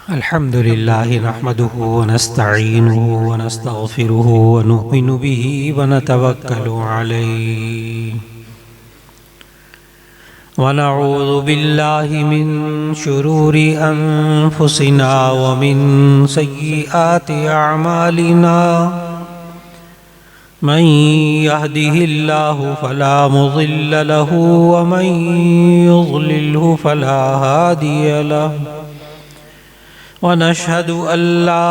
अल्हम्दुलिल्लाहि नहमदुहु व नस्तईनुहु व नस्तगफिरुहु व नुमिनु बिही व नतवक्कलु अलैहि व नऊज़ु बिल्लाहि मिन शुरूरि अनफुसिना व मिन सय्यिआति अअमालिना मन यहदिहिल्लाहु फला मुज़िल्ल लहु व मन युज़लिल्हु फला हादिय लहु वनशहदु अल्ला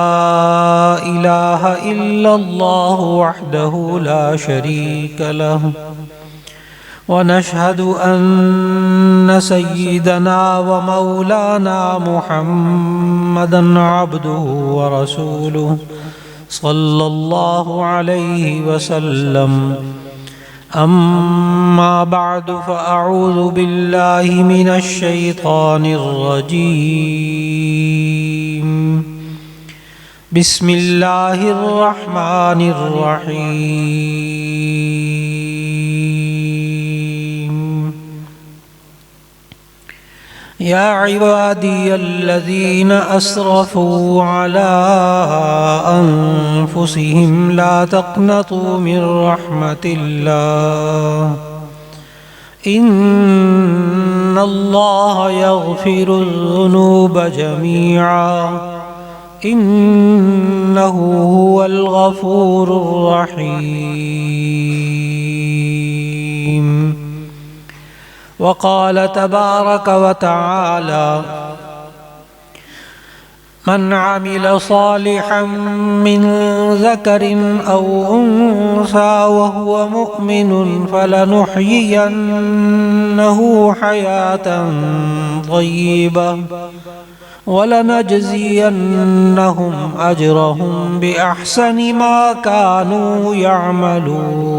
इलाहा इल्लल्लाहु वहदहु ला शरीक लहु वनशहदु अन्न सय्यिदना व मौलाना मुहम्मदन अब्दुहु व रसूलुहु सल्लल्लाहु अलैहि वसल्लम। अम्मा बअदु फ़अऊज़ु बिल्लाहि मिनश शैतानिर रजीम। बिस्मिल्लाहिर रहमानिर रहीम। या इबादियल्लज़ीना अस्रफ़ू अला अन्फुसिहिम ला तक़नतू मिन रहमतिल्लाह इन्नल्लाह यग़फ़िरुज़्ज़ुनूब जमीआ इन्नहु हुवल गफ़ूरुर रहीम। वक़ाल तबारक व तआला मन अमिल सालिहन मिन ज़करिन औ उन्सा व हुवा मुमिनुन फलनुहयियन्नहु हयातन तय्यिबह वलनजज़ियन्नहुम अजरहुम बिअहसनि मा कानू यअमलून।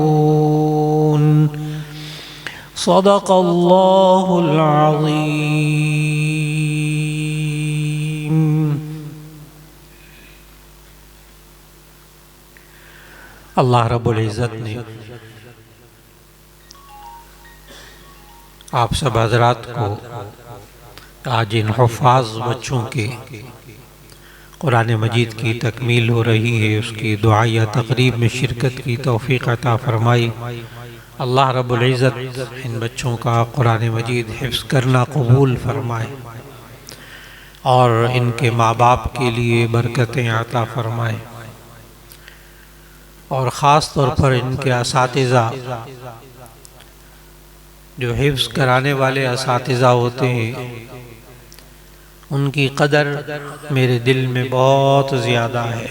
सदक़ल्लाहुल अज़ीम। अल्लाह रब्बुल इज़्ज़त ने आप सब हज़रात को आज इन हुफ़ाज़ बच्चों के कुरान मजीद की तकमील हो रही है, उसकी दुआ या तक़रीब में शिरकत की तौफ़ीक़ अता फ़रमाई। अल्लाह रब्बुल इज़्ज़त इन बच्चों का कुरान मजीद हिफ्ज़ करना कबूल फ़रमाए और इनके माँ बाप के लिए बरकतें अता फ़रमाए और ख़ास तौर पर इनके असातिज़ा जो हिफ्ज़ कराने वाले असातिज़ा होते हैं उनकी कदर मेरे दिल में बहुत ज़्यादा है,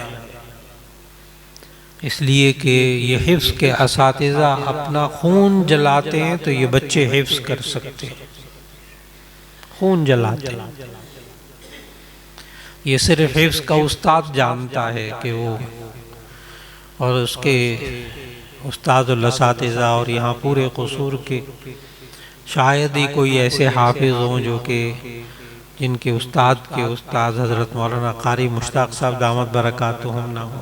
इसलिए कि ये हिफ्ज़ के असातिज़ा अपना खून जलाते हैं तो ये बच्चे हिफ्ज़ कर सकते हैं। खून जलाते हैं, ये सिर्फ हिफ्ज़ का उस्ताद जानता है कि वो और उसके उस्तादुल असातिज़ा और यहाँ पूरे क़ुसूर के शायद ही कोई ऐसे हाफिज़ हों जो कि जिनके उस्ताद के उस्ताद हज़रत मौलाना क़ारी मुश्ताक़ साहब दामत बरकातुहुम ना हो।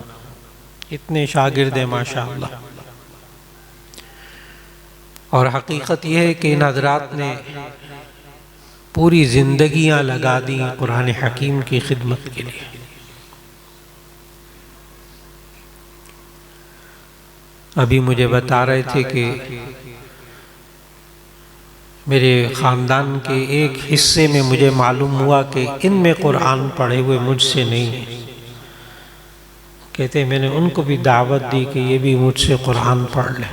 इतने शागिर्द हैं माशाअल्लाह। और हकीकत यह है कि इन हज़रात ने पूरी ज़िंदगियाँ लगा दी कुरान हकीम की खिदमत के लिए। अभी मुझे बता रहे थे कि मेरे ख़ानदान के एक हिस्से में मुझे मालूम हुआ कि इनमें कुरान पढ़े हुए मुझसे नहीं हैं। कहते मैंने उनको भी दावत दी कि ये भी मुझसे कुरान पढ़ लें।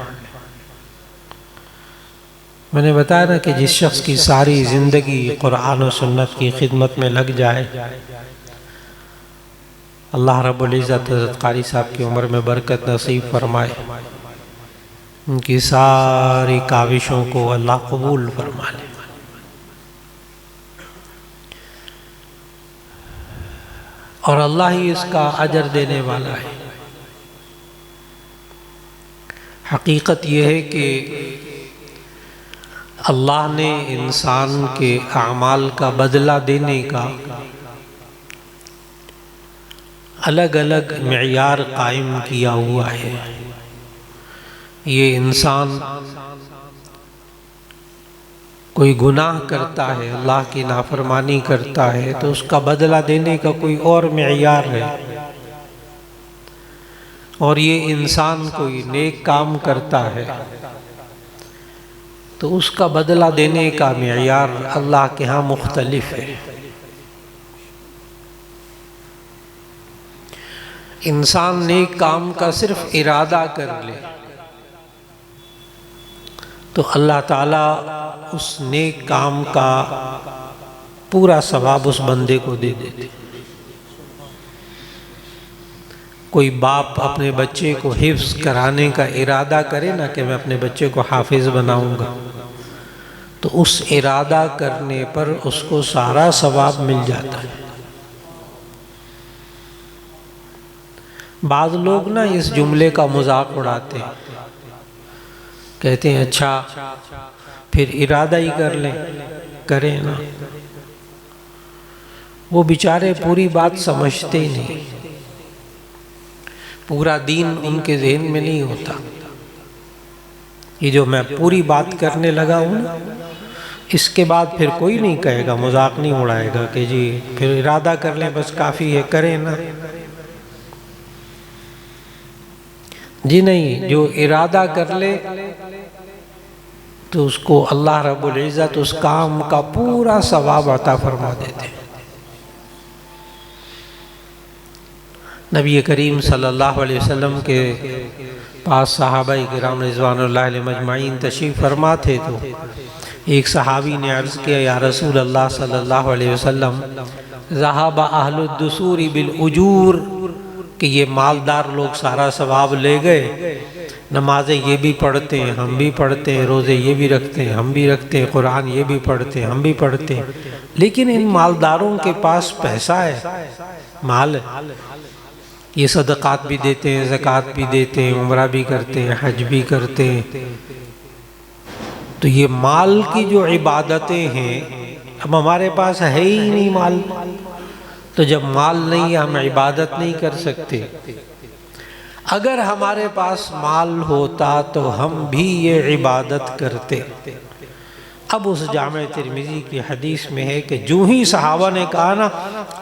मैंने बताया ना कि जिस शख्स की सारी ज़िंदगी कुरान और सुन्नत की खिदमत में लग जाए, अल्लाह रब्बुल इज़्ज़त हज़रत क़ारी साहब की उम्र में बरकत नसीब फरमाए, उनकी सारी काविशों को अल्लाह कबूल फरमा ले। और अल्लाह ही इसका अजर देने वाला है। हकीकत यह है कि अल्लाह ने इंसान के अमाल का बदला देने का अलग अलग मेयार कायम किया हुआ है। ये इंसान कोई गुनाह करता है, अल्लाह की नाफरमानी करता है, तो उसका बदला देने का कोई और मेयार है। और ये इंसान कोई नेक काम करता है तो उसका बदला देने का मेयार अल्लाह के यहाँ मुख्तलिफ है। इंसान नेक काम का सिर्फ इरादा कर ले तो अल्लाह ताला उस नेक काम का पूरा सवाब उस बंदे को दे देते। कोई बाप अपने बच्चे को हिफ्ज़ कराने का इरादा करे ना कि मैं अपने बच्चे को हाफिज़ बनाऊंगा, तो उस इरादा करने पर उसको सारा सवाब मिल जाता है। बाद लोग ना इस जुमले का मजाक उड़ाते हैं, कहते हैं अच्छा फिर इरादा ही कर लें, करें ना। वो बेचारे पूरी बात समझते ही नहीं, पूरा दीन उनके ज़हन में नहीं होता। ये जो मैं पूरी बात करने लगा हूँ ना, इसके बाद फिर कोई नहीं कहेगा, मजाक नहीं उड़ाएगा कि जी फिर इरादा कर लें बस काफ़ी है, करें ना। जी नहीं, जो इरादा कर ले तो उसको अल्लाह रब्बुल इज़्ज़त उस काम का पूरा सवाब अता फरमा देते हैं। नबी करीम सल्लल्लाहु अलैहि वसल्लम के पास सहाबाए किराम रिज़वानुल्लाह अलैहिम अजमाइन तशरीफ़ फरमा थे, तो एक सहाबी ने अर्ज़ किया, या रसूल अल्लाह सल्लल्लाहु अलैहि वसल्लम, ज़हाबा अहलुद्दुसूरी बिल उजूर, कि ये मालदार लोग सारा सवाब ले गए, नमाजें ये भी पढ़ते हैं, हम भी पढ़ते हैं, रोज़े ये भी रखते हैं, हम भी रखते हैं, कुरान ये भी पढ़ते हैं, हम भी पढ़ते हैं, लेकिन इन मालदारों के पास पैसा है, माल है, ये सदक़ात भी देते हैं, ज़कात भी देते हैं, उम्रा भी करते हैं, हज भी करते हैं, तो ये माल की जो इबादतें हैं अब हमारे पास है ही नहीं माल, तो जब माल नहीं है हम इबादत नहीं कर सकते। अगर हमारे पास माल होता तो हम भी ये इबादत करते। अब उस जामे तिरमिज़ी की हदीस में है कि जो ही सहाबा ने कहा ना,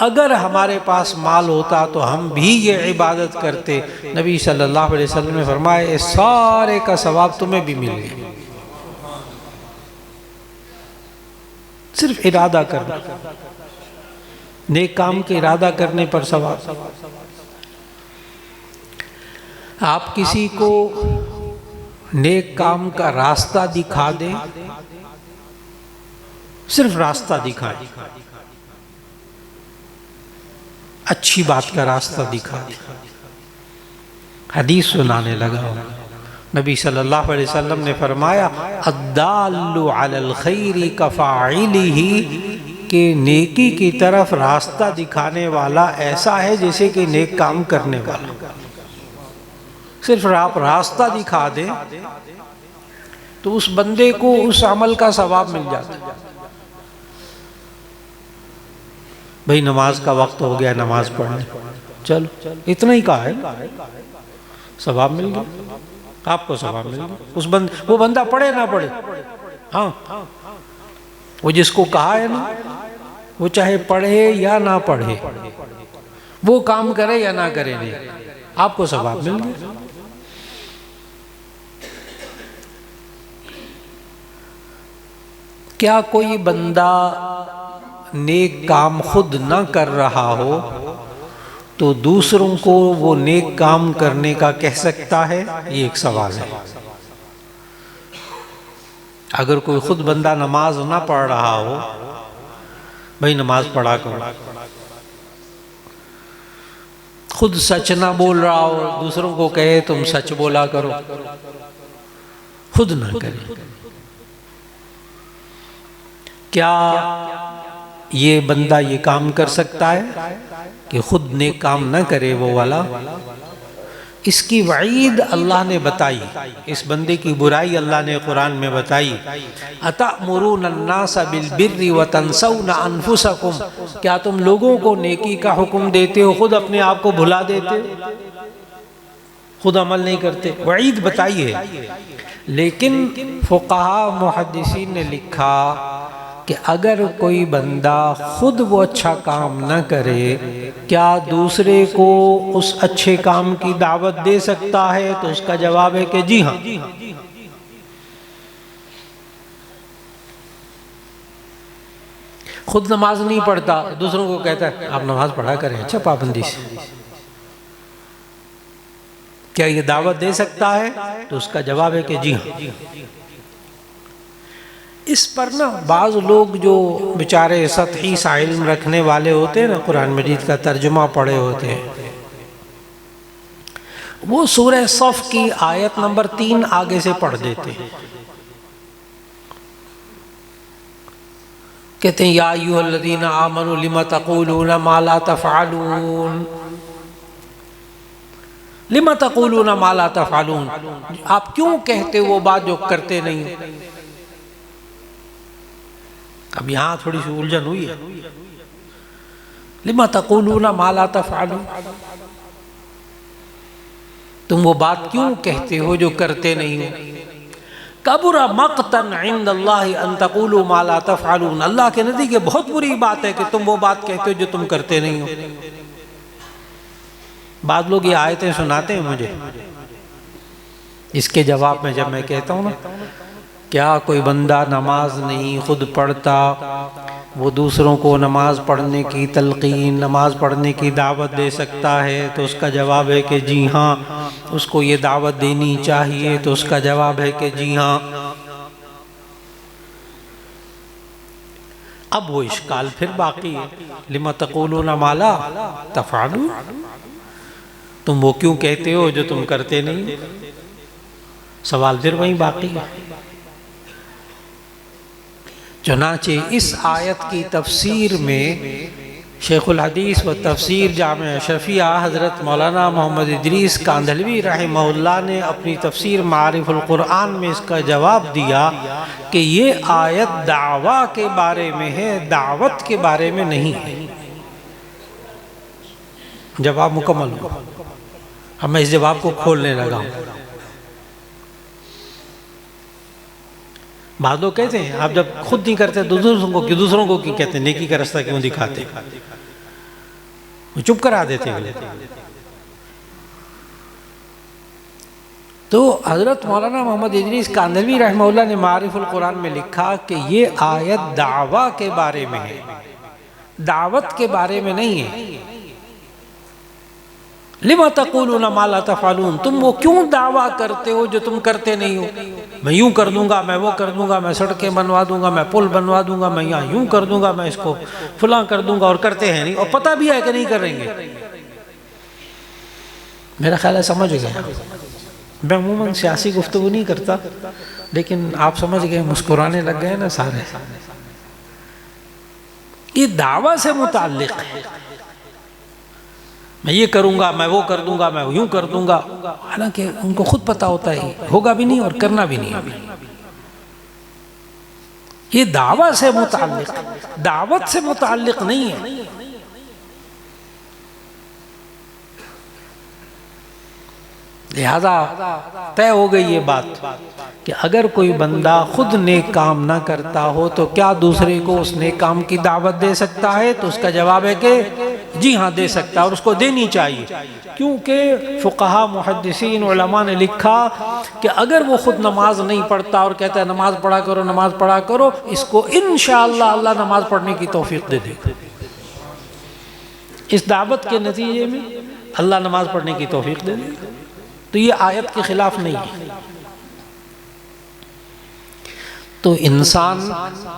अगर हमारे पास माल होता तो हम भी ये इबादत करते, नबी सल्लल्लाहु अलैहि वसल्लम ने फरमाया इस सारे का सवाब तुम्हें भी मिल गया। सिर्फ इरादा करना, नेक काम के इरादा करने पर सवाब। आप किसी को नेक काम का रास्ता दिखा दें, सिर्फ रास्ता दिखाएं, अच्छी बात का रास्ता दिखा दें। हदीस सुनाने लगा हूं, नबी सल्लल्लाहु अलैहि वसल्लम ने फरमाया, अद्दाल्लु अलल खैरि कफ़ाइलिही, कि नेकी की तरफ रास्ता दिखाने वाला ऐसा है जैसे कि नेक काम करने वाला। सिर्फ आप रास्ता दिखा दें तो उस बंदे को उस अमल का सवाब मिल जाता है। भाई नमाज का वक्त हो गया, नमाज पढ़ने चलो, इतना ही कहा है, सवाब मिल गया, आपको सवाब मिल गया। उस वो बंदा पढ़े ना पढ़े, हाँ वो जिसको कहा है ना, वो चाहे पढ़े या ना पढ़े, वो काम करे या ना करे, नहीं आपको सवाब मिल गया। क्या कोई बंदा नेक काम खुद ना कर रहा हो तो दूसरों को वो नेक काम करने का कह सकता है? ये एक सवाल है। अगर कोई खुद बंदा नमाज ना पढ़ रहा हो, भाई नमाज पढ़ा करो, खुद सच ना बोल रहा हो, दूसरों को कहे तुम सच बोला करो, खुद ना करे, क्या ये बंदा ये काम कर सकता है कि खुद ने काम न करे वो वाला? इसकी वईद अल्लाह ने बताई, इस बंदे की बुराई अल्लाह ने कुरान में बताई। अतअमुरूना अन्नासा बिलबिर्रि व तंसौना अनफुसकुम, क्या तुम लोगों को नेकी का हुक्म देते हो, खुद अपने आप को भुला देते हो? खुद अमल नहीं करते, वईद बताइए। लेकिन फुक़हा मुहद्दिसीन ने लिखा कि अगर कोई बंदा खुद वो अच्छा काम न करे, क्या दूसरे को उस अच्छे काम की दावत दे सकता है? तो उसका जवाब है कि जी हाँ। खुद नमाज नहीं पढ़ता, दूसरों को कहता है आप नमाज पढ़ा करें अच्छा पाबंदी से, क्या ये दावत दे सकता है? तो उसका जवाब है कि जी हाँ। इस पर ना बाज़ लोग जो बेचारे सतही सा इल्म रखने वाले होते हैं ना, कुरान मजीद का तर्जुमा पढ़े होते हैं, वो सूरह सफ़ की आयत नंबर 3 आगे से पढ़ देते हैं। कहते हैं या अय्युहल्लज़ीना आमनू लिमा तक़ूलूना मा ला तफ़अलून, लिमा तक़ूलूना मा ला तफ़अलून, आप क्यों कहते वो बात जो करते नहीं? अब यहाँ थोड़ी सी उलझन हुई है। लिमा तक़ूलूना मा ला तफ़अलून, तुम वो बात क्यों कहते हो जो करते नहीं हो? कबुरा मक़तन इंदल्लाहि अन तक़ूलू मा ला तफ़अलून, अल्लाह के नज़दीक बहुत बुरी बात है कि तुम वो बात कहते हो जो तुम करते नहीं हो। बाद लोग ये आयतें सुनाते हैं मुझे, इसके जवाब में जब मैं कहता हूँ ना, क्या कोई बंदा नमाज नहीं खुद पढ़ता, वो दूसरों को नमाज पढ़ने की तलकीन, नमाज पढ़ने की दावत दे सकता है? तो उसका जवाब है कि जी हाँ, उसको ये दावत देनी चाहिए। तो उसका जवाब है कि जी हाँ। अब वो इश्काल फिर बाकी है, लिमा तक़ूलूना मा ला तफ़अलून, तुम वो क्यों कहते हो जो तुम करते नहीं? सवाल फिर वहीं बाकी है। चुनांचे इस आयत की तफसीर में शेखुल हदीस व तफसीर जामे अशरफिया हज़रत मौलाना मोहम्मद इदरीस कांधलवी रहमहुल्लाह ने अपनी तफसीर मारिफुल कुरान में इसका जवाब दिया कि ये आयत दावा के बारे में है, दावत के बारे में नहीं है। जवाब मुकम्मल हुआ। अब मैं इस जवाब को खोलने लगा हूँ। बाद लोग कहते हैं आप जब खुद नहीं करते तो दूसरों को क्यों कहते, नेकी का रास्ता क्यों दिखाते? वो चुप करा देते हैं। तो हज़रत मौलाना मोहम्मद इदरीस कांधलवी रहमहुल्लाह ने मारिफुल कुरान में लिखा कि ये आयत दावा के बारे में है, दावत के बारे में नहीं है। लिमा तक़ूलूना मा ला तफ़अलून, तुम वो क्यों दावा करते हो जो तुम करते नहीं हो? मैं यूं कर दूंगा, मैं वो कर दूंगा, मैं सड़कें बनवा दूंगा, मैं पुल बनवा दूंगा, मैं यहाँ यूं कर दूंगा, मैं इसको फुला कर दूंगा, और करते हैं नहीं, और पता भी है कि नहीं करेंगे। मेरा ख्याल है समझ गया। मैं अमूमन सियासी गुफ्तगू नहीं करता, लेकिन आप समझ गए, मुस्कुराने लग गए ना सारे। ये दावा से मुताल्लिक है, मैं ये करूंगा, मैं वो कर दूंगा, मैं यूं कर दूंगा, हालांकि उनको खुद पता होता है होगा भी नहीं और करना भी नहीं है। ये दावा से मुताल्लिक, दावत से मुताल्लिक नहीं है। लिहाजा तय हो गई ये बात कि अगर कोई बंदा खुद नेक काम ना करता हो तो क्या दूसरे को उस नेक काम की दावत दे सकता है? तो उसका जवाब है कि जी हाँ दे सकता है, और उसको देनी चाहिए। क्योंकि फुक़हा मुहद्दिसीन उलमा ने लिखा कि अगर वो खुद नमाज नहीं पढ़ता और कहता है नमाज पढ़ा करो, नमाज पढ़ा करो, इसको इंशाअल्लाह अल्लाह नमाज पढ़ने की तौफीक दे देगा। इस दावत के नतीजे में अल्लाह नमाज पढ़ने की तौफीक दे देगा। तो ये आयत के खिलाफ नहीं है। तो इंसान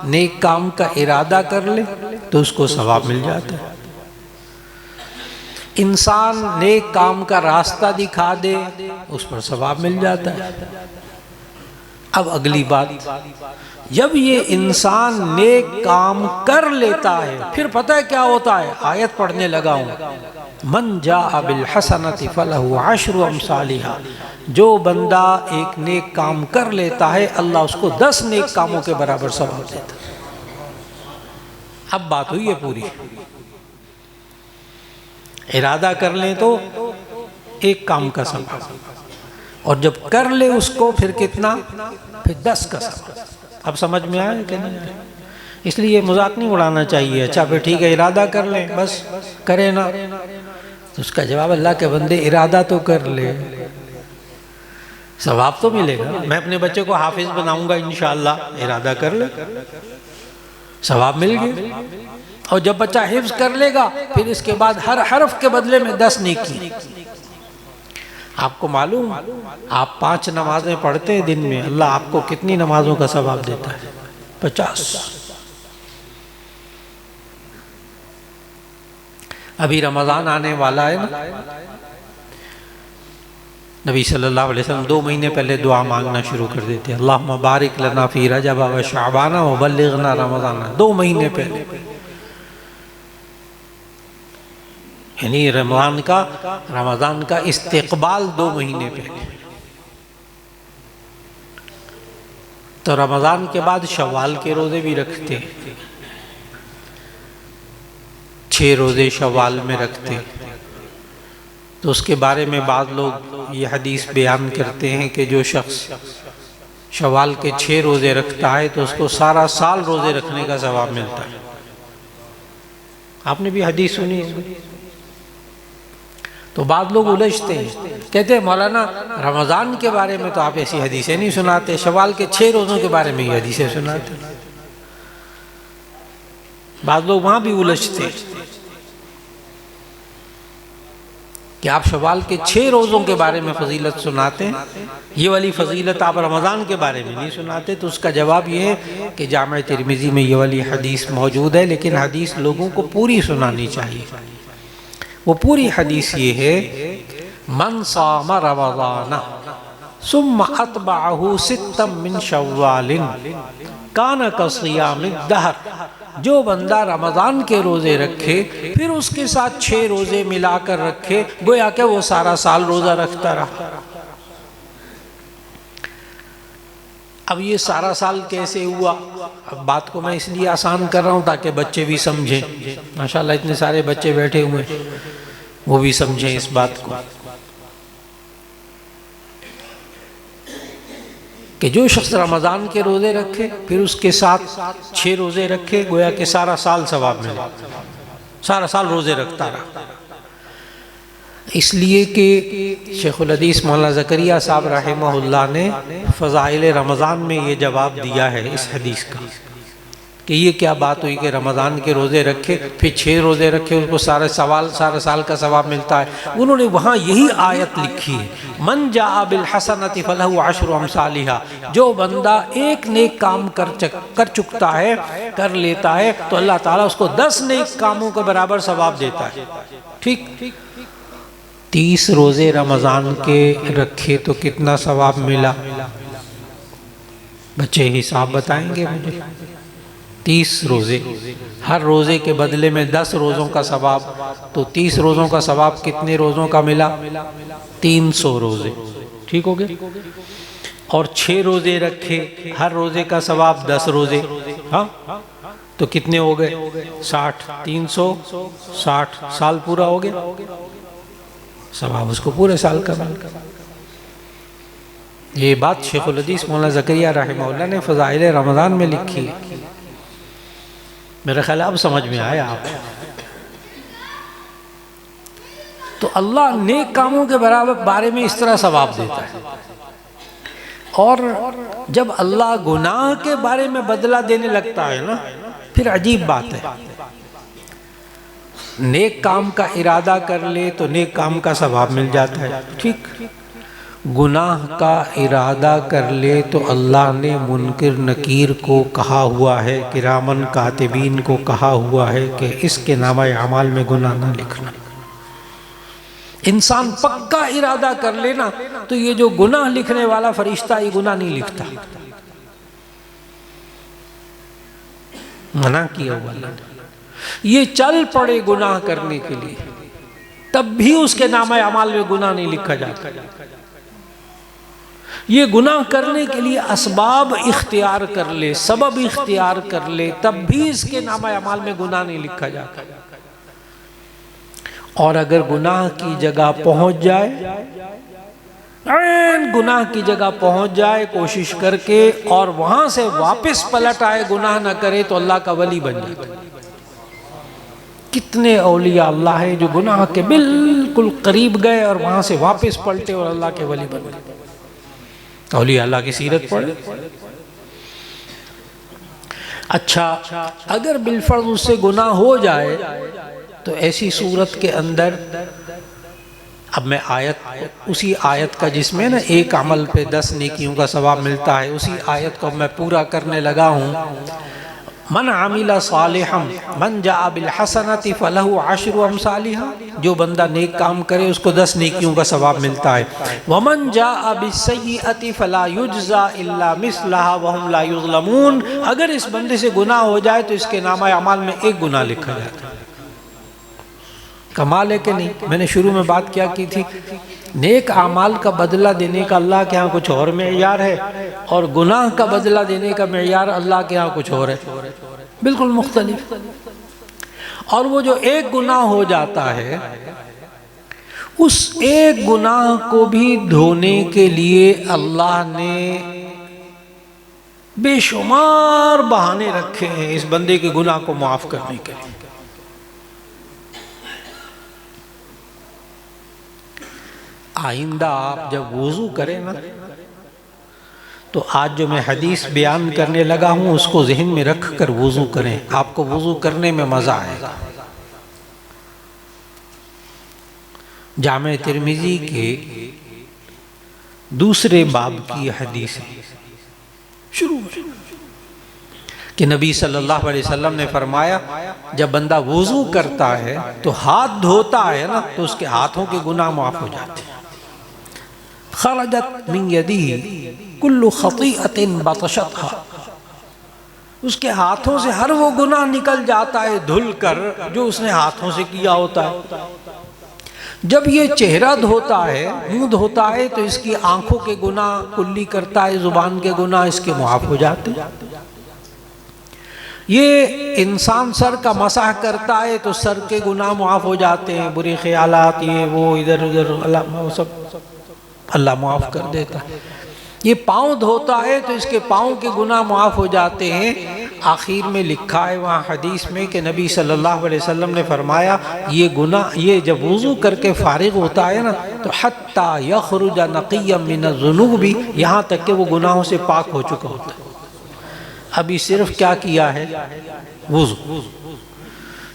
नेक काम का इरादा कर ले तो उसको सवाब मिल जाता है। इंसान नेक काम का रास्ता दिखा दे उस पर सवाब मिल जाता है। अब अगली बात, जब ये इंसान नेक काम कर लेता है फिर पता है क्या होता है? आयत पढ़ने लगा हूँ, मन जाअ बिल हसनति फलहु अशरु अमसालिहा, जो बंदा एक नेक काम कर लेता है अल्लाह उसको 10 नेक कामों के बराबर सवाब देता है। अब बात हुई है पूरी। इरादा कर लें तो एक काम का सवाब, और जब कर ले उसको फिर कितना, फिर 10 का सवाब। अब समझ में आया कि नहीं आया? इसलिए मजाक नहीं उड़ाना चाहिए। अच्छा फिर ठीक है, इरादा कर लें, बस करे ना, तो उसका जवाब अल्लाह के बंदे इरादा तो कर ले, सवाब तो मिलेगा। मैं अपने बच्चे को हाफिज बनाऊंगा इंशाअल्लाह, इरादा कर ले, सवाब मिल गया। और जब बच्चा हिफ्ज कर लेगा फिर इसके बाद हर हर्फ के बदले में 10 नेकी। आपको मालूम, आप 5 नमाजें पढ़ते हैं दिन में, अल्लाह आपको कितनी नमाजों का सवाब देता है? 50। अभी रमज़ान आने वाला है ना, नबी सल्लल्लाहु अलैहि वसल्लम 2 महीने पहले दुआ मांगना शुरू कर देते हैं, अल्लाहुम्मा बारिक लना फी रजब व शाबान व बल्लिगना रमज़ान। 2 महीने पहले, यानी रमज़ान का इस्तिक़बाल 2 महीने पहले। तो रमज़ान के बाद शव्वाल के रोज़े भी रखते हैं, 6 रोज़े शव्वाल में रखते हैं। तो उसके बारे में बाद लोग ये हदीस बयान करते हैं कि जो शख्स शव्वाल के 6 रोज़े रखता है तो उसको सारा साल रोज़े रखने का सवाब मिलता है। आपने भी हदीस सुनी है? तो बाद लोग उलझते हैं, कहते हैं मौलाना रमज़ान के बारे में तो आप ऐसी हदीसें नहीं सुनाते, शव्वाल के 6 रोज़ों के बारे में ये हदीसें सुनाते। बाद लोग वहाँ भी उलझते हैं कि आप शव्वाल के 6 रोज़ों के बारे में फजीलत सुनाते हैं, ये वाली फजीलत आप रमज़ान के बारे में नहीं सुनाते। तो उसका जवाब ये है कि जामे तिरमिज़ी में ये वाली हदीस मौजूद है, लेकिन हदीस लोगों को पूरी सुनानी चाहिए। वो पूरी हदीस ये है, मन साम रमज़ान सुम्मा अतबअहु सित्तम मिन शव्वालिन कान कसियामिद दहर। जो बंदा रमज़ान के रोज़े रखे फिर उसके साथ 6 रोज़े मिलाकर रखे, गोया कि वो सारा साल रोज़ा रखता रहा। अब ये सारा साल कैसे हुआ? अब बात को मैं इसलिए आसान कर रहा हूँ ताकि बच्चे भी समझें। माशाल्लाह इतने सारे बच्चे बैठे हुए हैं, वो भी समझें इस बात को कि जो शख्स रमज़ान के रोज़े रखे फिर उसके साथ 6 रोज़े रखे, गोया कि सारा साल सवाब मिले, सारा साल रोज़े रखता रहा। इसलिए कि शेखुल हदीस मौलाना ज़करिया साहब रहमहुल्लाह ने फ़ज़ाइल रमज़ान में ये जवाब दिया है इस हदीस का कि ये क्या बात हुई कि रमज़ान के रोज़े रखे फिर 6 रोज़े रखे, उसको सारा साल का सवाब मिलता है। उन्होंने वहाँ यही आयत लिखी है, मन जाअ बिल हसनति फलहु अशरु अमसालिहा। जो बंदा एक नेक काम कर चुकता है, कर लेता है, तो अल्लाह ताला उसको 10 नेक कामों के बराबर सवाब देता है। ठीक 30 रोज़े रमज़ान के रखे तो कितना सवाब मिला? बच्चे हिसाब बताएंगे मुझे। 30 रोज़े, हर रोज़े के बदले में 10 रोज़ों का सवाब, तो 30 रोज़ों का सवाब कितने रोज़ों का मिला? 300 रोज़े। ठीक हो गए? और 6 रोज़े रखे, हर रोज़े का सवाब 10 रोज़े, हाँ तो कितने हो गए? 60, 360 साल पूरा हो गया, सवाब उसको पूरे साल का मिला। ये बात शेखुल हदीस मौलाना ज़करिया रहमहुल्लाह ने फ़ज़ाइल रमज़ान में लिखी है। मेरा ख्याल अब समझ में आया आप। तो अल्लाह नेक कामों के बारे में इस तरह सवाब देता है, और जब अल्लाह गुनाह के बारे में बदला देने लगता है ना, फिर अजीब बात है। नेक काम का इरादा कर ले तो नेक काम का सवाब मिल जाता है, ठीक। गुनाह का इरादा कर ले तो अल्लाह ने मुनकिर नकीर को कहा हुआ है, किरामन कातिबीन को कहा हुआ है कि इसके नामा अमाल में गुनाह ना लिखना। इंसान पक्का इरादा कर लेना तो ये जो गुनाह लिखने वाला फरिश्ता ये गुनाह नहीं लिखता, मना किया हुआ अल्लाह ने। ये चल पड़े गुनाह करने के लिए तब भी उसके नामा अमाल में गुनाह नहीं लिखा जाता। ये गुनाह करने के लिए असबाब इख्तियार कर ले, सबब इख्तियार कर ले, तब भी इसके नामा अमाल में गुनाह नहीं लिखा जाता। और अगर गुनाह की जगह पहुंच जाए, गुनाह की जगह पहुंच जाए कोशिश करके, और वहां से वापस पलट आए, गुनाह ना करे, तो अल्लाह का वली बन जाता है। कितने औलिया अल्लाह है जो गुनाह के बिल्कुल करीब गए और वहां से वापस पलटे और अल्लाह के वली बन गए। औलिया अल्लाह की सीरत पढ़े। अच्छा, अगर बिलफर्ज उससे गुनाह हो जाए तो ऐसी सूरत के अंदर, अब मैं आयत, उसी आयत का जिसमें ना एक अमल पे 10 नेकियों का सवाब मिलता है, उसी आयत को मैं पूरा करने लगा हूँ। मन आमिला सालिहम मन जा बिल हसनति फलहु अशरु अमसालिहा, जो बंदा नेक काम करे उसको 10 नेकियों का सवाब मिलता है। वमन जा बिस्सय्यति फला युज्जा इल्ला मिस्लहा वहुम ला युज़लमून, अगर इस बंदे से गुनाह हो जाए तो इसके नामा अमाल में एक गुनाह लिखा जाता है। कमाल है कि नहीं? मैंने शुरू में बात क्या की थी, नेक आमाल का बदला देने का अल्लाह के यहाँ कुछ और मेयार है, और गुनाह का बदला देने का मेयार अल्लाह के यहाँ कुछ और है, बिल्कुल मुख्तलिफ। और वो जो एक गुनाह हो जाता है, उस एक गुनाह को भी धोने के लिए अल्लाह ने बेशुमार बहाने रखे हैं इस बंदे के गुनाह को माफ करने के लिए। आइंदा आप जब वुजू करें ना, तो आज जो मैं हदीस बयान करने लगा हूं उसको जहन में रख कर वुजू करें, आपको वुजू करने में मजा आएगा। जामे तिरमिजी के दूसरे बाब की हदीस है, शुरू में कि नबी सल्लल्लाहु अलैहि वसल्लम ने फरमाया, जब बंदा वुजू करता है तो हाथ धोता है ना, तो उसके हाथों के गुनाह माफ हो जाते हैं। खरजत मिन यदिही कुल्लु खतीअतिन बतशतहा, उसके हाथों से हर वो गुनाह निकल जाता है धुल कर जो उसने हाथों से किया होता है। जब ये चेहरा धोता है, मुंह धोता है, तो इसकी आंखों के गुनाह कुल्ली करता है, जुबान के गुनाह इसके मुआफ हो जाते हैं। ये इंसान सर का मसाह करता है तो सर के गुनाह मुआफ हो जाते हैं, बुरे ख्यालात, ये वो इधर उधर, अल्लाह सब अल्लाह मुआफ कर देता है। ये पाँव धोता है तो इसके पाँव के गुनाह मुआफ हो जाते हैं। आखिर में लिखा है वहाँ हदीस में कि नबी सल्लल्लाहु अलैहि वसल्लम ने फरमाया, ये गुनाह, ये जब वुज़ू करके फारिग होता है ना, तो हत्ता यखरुज नक़िय्यम मिनज़्ज़ुनूबी, यहाँ तक कि वो गुनाहों से पाक हो चुका होता है। अभी सिर्फ क्या किया है, वुज़ू।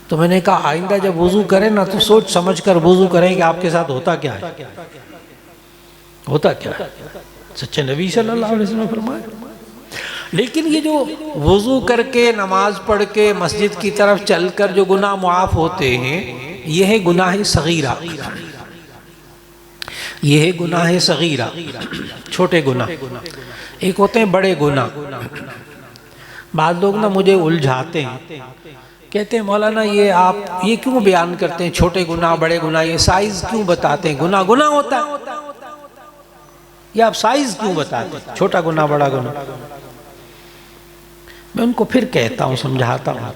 तो मैंने कहा आइंदा जब वुज़ू करें ना तो सोच समझ कर वुज़ू करें कि आपके साथ होता क्या है, होता क्या है। सच्चे नबी सल्लल्लाहु अलैहि वसल्लम फरमाया। लेकिन ये जो वुज़ू करके नमाज पढ़ के मस्जिद की तरफ चलकर जो गुनाह मुआफ होते हैं, ये है गुनाह सगीरा, ये है गुनाह सगीरा, छोटे गुनाह। एक होते हैं बड़े गुनाह। बाद लोग ना मुझे उलझाते हैं, कहते हैं मौलाना ये आप ये क्यों बयान करते हैं, छोटे गुनाह बड़े गुनाह, ये साइज क्यों बताते हैं, गुनाह गुनाह होता है, ये आप साइज क्यों बताते हैं, छोटा गुनाह बड़ा गुनाह। मैं उनको फिर कहता हूँ, समझाता हूँ,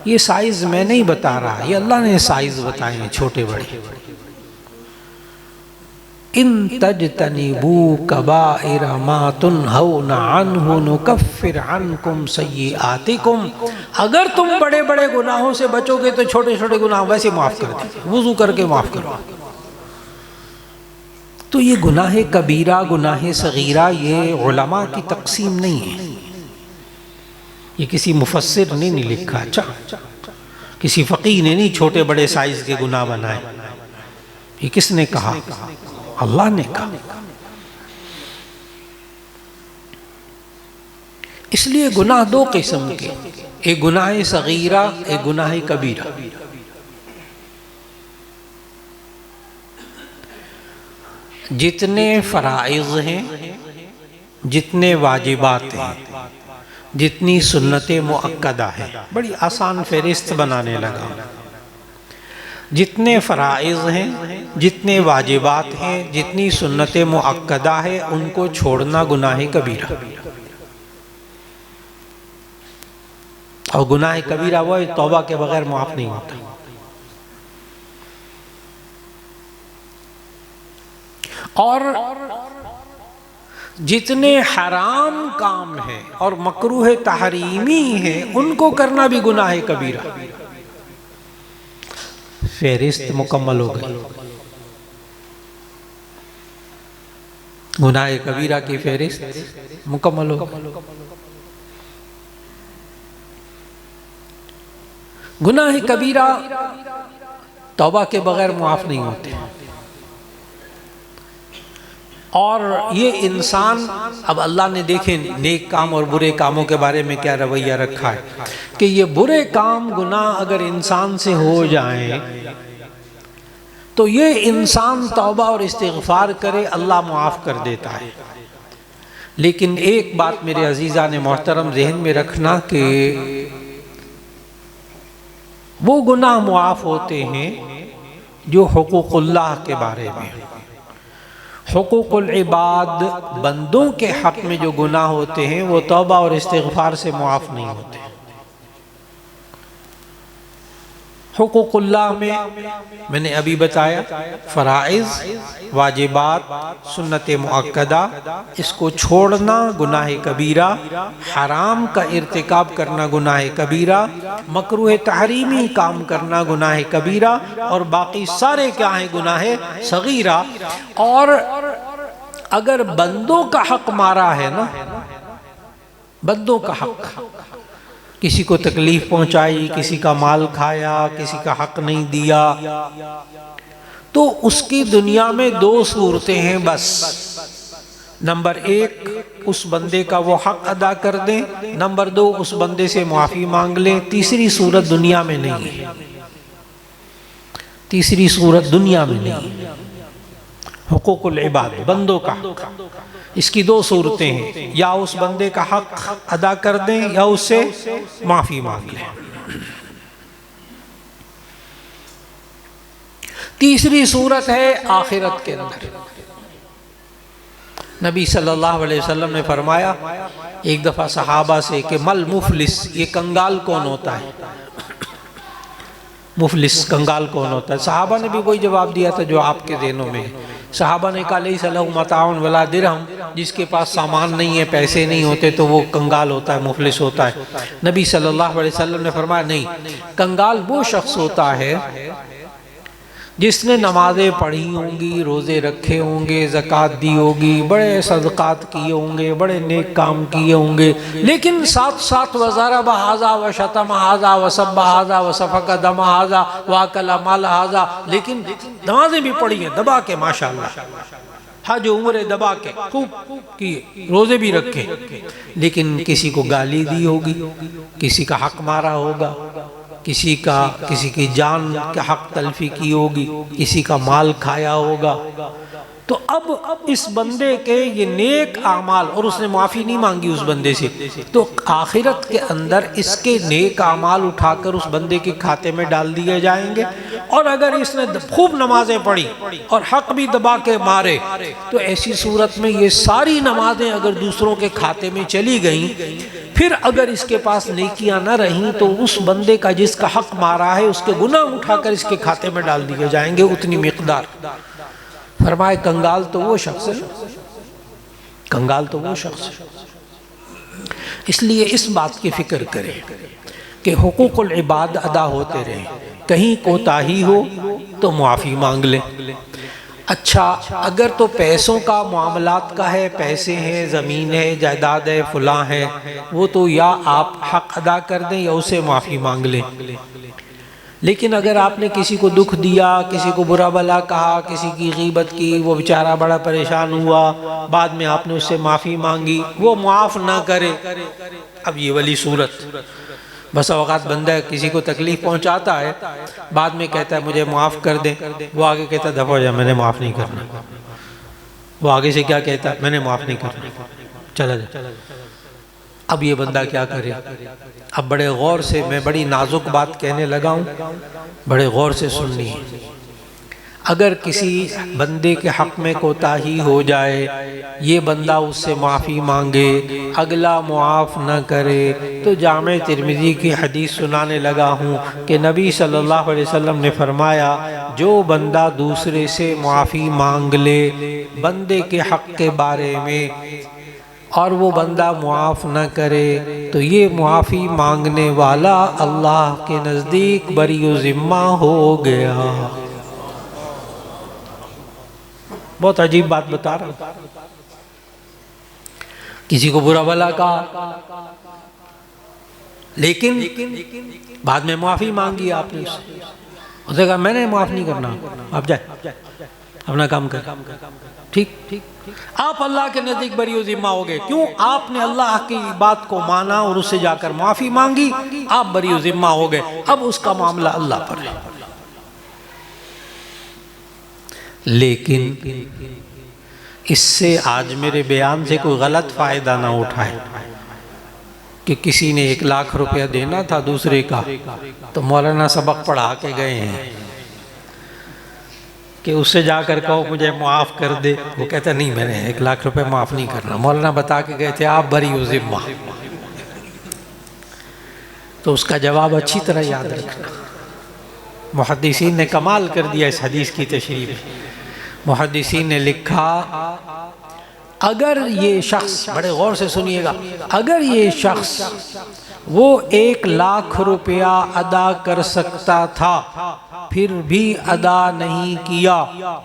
ये साइज मैं नहीं बता रहा, ये अल्लाह ने साइज बताए हैं छोटे बड़े। इन तजतनिबू कबाइर मा तुनहौना अन्हु नुकफ्फिर अन्कुम सय्यिआतिकुम, अगर तुम बड़े बड़े गुनाहों से बचोगे तो छोटे छोटे गुनाह वैसे माफ कर देते, वुज़ू करके माफ करो। तो ये गुनाह कबीरा गुनाह सगीरा ये उलमा की तकसीम नहीं है, ये किसी मुफस्सिर ने नहीं लिखा, अच्छा किसी फ़कीह ने नहीं छोटे बड़े साइज के गुनाह बनाए। ये किसने कहा, अल्लाह ने कहा। इसलिए गुनाह दो किस्म के, एक गुनाह सगीरा, एक गुनाह कबीरा। जितने फराइज़ हैं, जितने वाजिबात हैं, जितनी सुन्नतें मुअक्कदा है, बड़ी आसान फहरिस्त बनाने लगा। जितने फराइज़ हैं, जितने वाजिबात हैं, जितनी सुन्नतें मुअक्कदा है, उनको छोड़ना गुनाह कबीरा। और गुनाह कबीरा वो तौबा के बगैर माफ़ नहीं होता। और जितने हराम काम हैं और मकरूह तहरीमी हैं उनको करना भी गुनाह कबीरा। फहरिस्त मुकम्मल हो गई, गुनाह कबीरा की फहरिस्त मुकम्मल हो गई। गुनाह कबीरा तौबा के बगैर मुआफ नहीं होते। और ये इंसान, अब अल्लाह ने देखे नेक काम और बुरे कामों के बारे में क्या रवैया रखा है कि ये बुरे काम गुनाह अगर इंसान से हो जाएं तो ये इंसान तौबा और इस्तिग़फ़ार करे, अल्लाह मुआफ़ कर देता है। लेकिन एक बात मेरे अजीज़ा ने मोहतरम ज़हन में रखना कि वो गुनाह मुआफ़ होते हैं जो हुकूक़ुल्लाह के बारे में, हुकूक़ुल इबाद बंदों के हक़ में जो गुनाह होते हैं वो तौबा और इस्तिग़फ़ार से मुआफ़ नहीं होते। हुकूक़ुल्लाह में मैंने अभी बताया फ़राइज़, वाजिबात, सुन्नत मुअक्कदा, इसको छोड़ना गुनाह कबीरा, हराम का इर्तिकाब करना गुनाह कबीरा, मकरूह तहरीमी काम करना गुनाह कबीरा, और बाकी सारे क्या हैं गुनाह सगीरा। और अगर बंदों का हक मारा है ना, बंदों का हक, किसी को तकलीफ पहुंचाई, किसी का माल खाया, किसी का हक नहीं दिया, तो उसकी दुनिया में दो सूरतें हैं बस। नंबर एक, उस बंदे का वो हक अदा कर दें। नंबर दो, उस बंदे से माफ़ी मांग लें। तीसरी सूरत दुनिया में नहीं है, तीसरी सूरत दुनिया में नहीं है। हुकूकुल इबाद, बंदों का, इसकी दो सूरतें हैं, या उस बंदे का हक अदा कर दें या उससे माफ़ी मांग लें। तीसरी सूरत है आखिरत के अंदर। नबी सल्लल्लाहु अलैहि वसल्लम ने फरमाया एक दफ़ा सहाबा से कि मल मुफलिस, ये कंगाल कौन होता है? मुफलिस, कंगाल कौन होता है? सहाबा ने भी वही जवाब दिया था जो आपके ज़हनों में। सहाबा ने कहा लैसा लहू मताउन वला दिरहम, जिसके पास सामान नहीं है, पैसे नहीं होते, तो वो कंगाल होता है, मुफलिस होता है। नबी सल्लल्लाहु अलैहि वसल्लम ने फरमाया नहीं, कंगाल वो शख्स होता है जिसने नमाज़ें पढ़ी होंगी, रोज़े रखे होंगे, ज़कात दी होगी, बड़े सदक़ात किए होंगे, बड़े नेक काम किए होंगे, लेकिन साथ साथ वज़ारा बहाजा व शतम हाजा व सब हाजा व सफ़क दम हाजा वाकला माल हाजा, लेकिन नमाज़ें भी पढ़ी हैं दबा के माशाअल्लाह, हज उम्र दबा के खूब किए, रोज़े भी रखे, लेकिन किसी को गाली दी होगी, किसी का हक मारा होगा, किसी की जान का हक तलफी की होगी, किसी का माल खाया होगा। तो अब इस बंदे के ये नेक आमाल, और उसने माफ़ी नहीं मांगी उस बंदे से, तो आखिरत के अंदर इसके नेक आमाल उठाकर उस बंदे के खाते में डाल दिए जाएंगे। और अगर इसने खूब नमाजें पढ़ी और हक भी दबा के मारे, तो ऐसी सूरत में ये सारी नमाजें अगर दूसरों के खाते में चली गईं, फिर अगर इसके पास नेकियां न रहीं, तो उस बंदे का जिसका हक मारा है उसके गुनाह उठाकर इसके खाते में डाल दिए जाएंगे, उतनी मिकदार। फरमाए कंगाल तो वो शख्स है, कंगाल तो वो शख्स है। इसलिए इस बात की फिक्र करें कि हुकूकुल इबाद अदा होते रहें, कहीं कोताही हो तो माफ़ी मांग लें। अच्छा, अगर तो पैसों का मामलात का है, पैसे हैं, ज़मीन है, जायदाद है, फलां है, वो तो या आप हक अदा कर दें या उसे माफ़ी मांग लें। लेकिन अगर आपने किसी को दुख दिया, किसी को बुरा भला कहा, किसी की गीबत की, वो बेचारा बड़ा परेशान हुआ, बाद में आपने उससे माफ़ी मांगी, वो माफ़ ना करे, अब ये वाली सूरत, बस औकात बंदा किसी को तकलीफ़ पहुंचाता है, बाद में कहता है मुझे माफ़ कर दे, वो आगे कहता है दफ़ा हो जा, मैंने माफ़ नहीं करना। वो आगे से क्या कहता है, मैंने माफ़ नहीं करना, चला जा। अब ये बंदा क्या करे? अब बड़े गौर से, मैं बड़ी नाजुक बात कहने लगा हूँ, बड़े गौर से सुननी है। अगर किसी बंदे के हक़ में कोताही हो जाए, ये बंदा उससे माफ़ी मांगे, अगला मुआफ़ न करे, तो जामे तिर्मिज़ी की हदीस सुनाने लगा हूँ कि नबी सल्लल्लाहु अलैहि वसल्लम ने फरमाया, जो बंदा दूसरे से माफ़ी मांग ले बंदे के हक़ के बारे में और वो बंदा मुआफ़ न करे, तो ये मुआफ़ी मांगने वाला अल्लाह के नज़दीक बरी ज़िम्मा हो गया। बहुत अजीब बात बता रहा हूं। किसी को बुरा भला कहा, लेकिन बाद में माफ़ी मांगी आपने उससे, उसने कहा मैंने माफ़ नहीं करना, आप जाए अपना काम कर। ठीक, आप अल्लाह के नज़दीक बरी ज़िम्मा हो गए। क्यों? आपने अल्लाह की बात को माना और उससे जाकर माफ़ी मांगी, आप बरी ज़िम्मा हो गए। अब उसका मामला अल्लाह पर है। लेकिन इससे आज मेरे बयान से कोई गलत फ़ायदा ना उठाए कि किसी ने 1 लाख रुपया देना था दूसरे का, तो मौलाना सबक पढ़ा के गए हैं कि उससे जाकर कहो मुझे माफ़ कर दे। वो कहता नहीं, मैंने 1 लाख रुपए माफ़ नहीं करना। मौलाना बता के गए थे आप बरी ज़िम्मा। तो उसका जवाब अच्छी तरह याद रखना। मुहद्दिसीन ने कमाल कर दिया इस हदीस की तशरीह। मुहद्दिसीन ने लिखा, अगर ये शख्स, बड़े गौर से सुनिएगा, अगर ये शख्स वो 1 लाख रुपया अदा कर सकता था फिर भी अदा नहीं किया,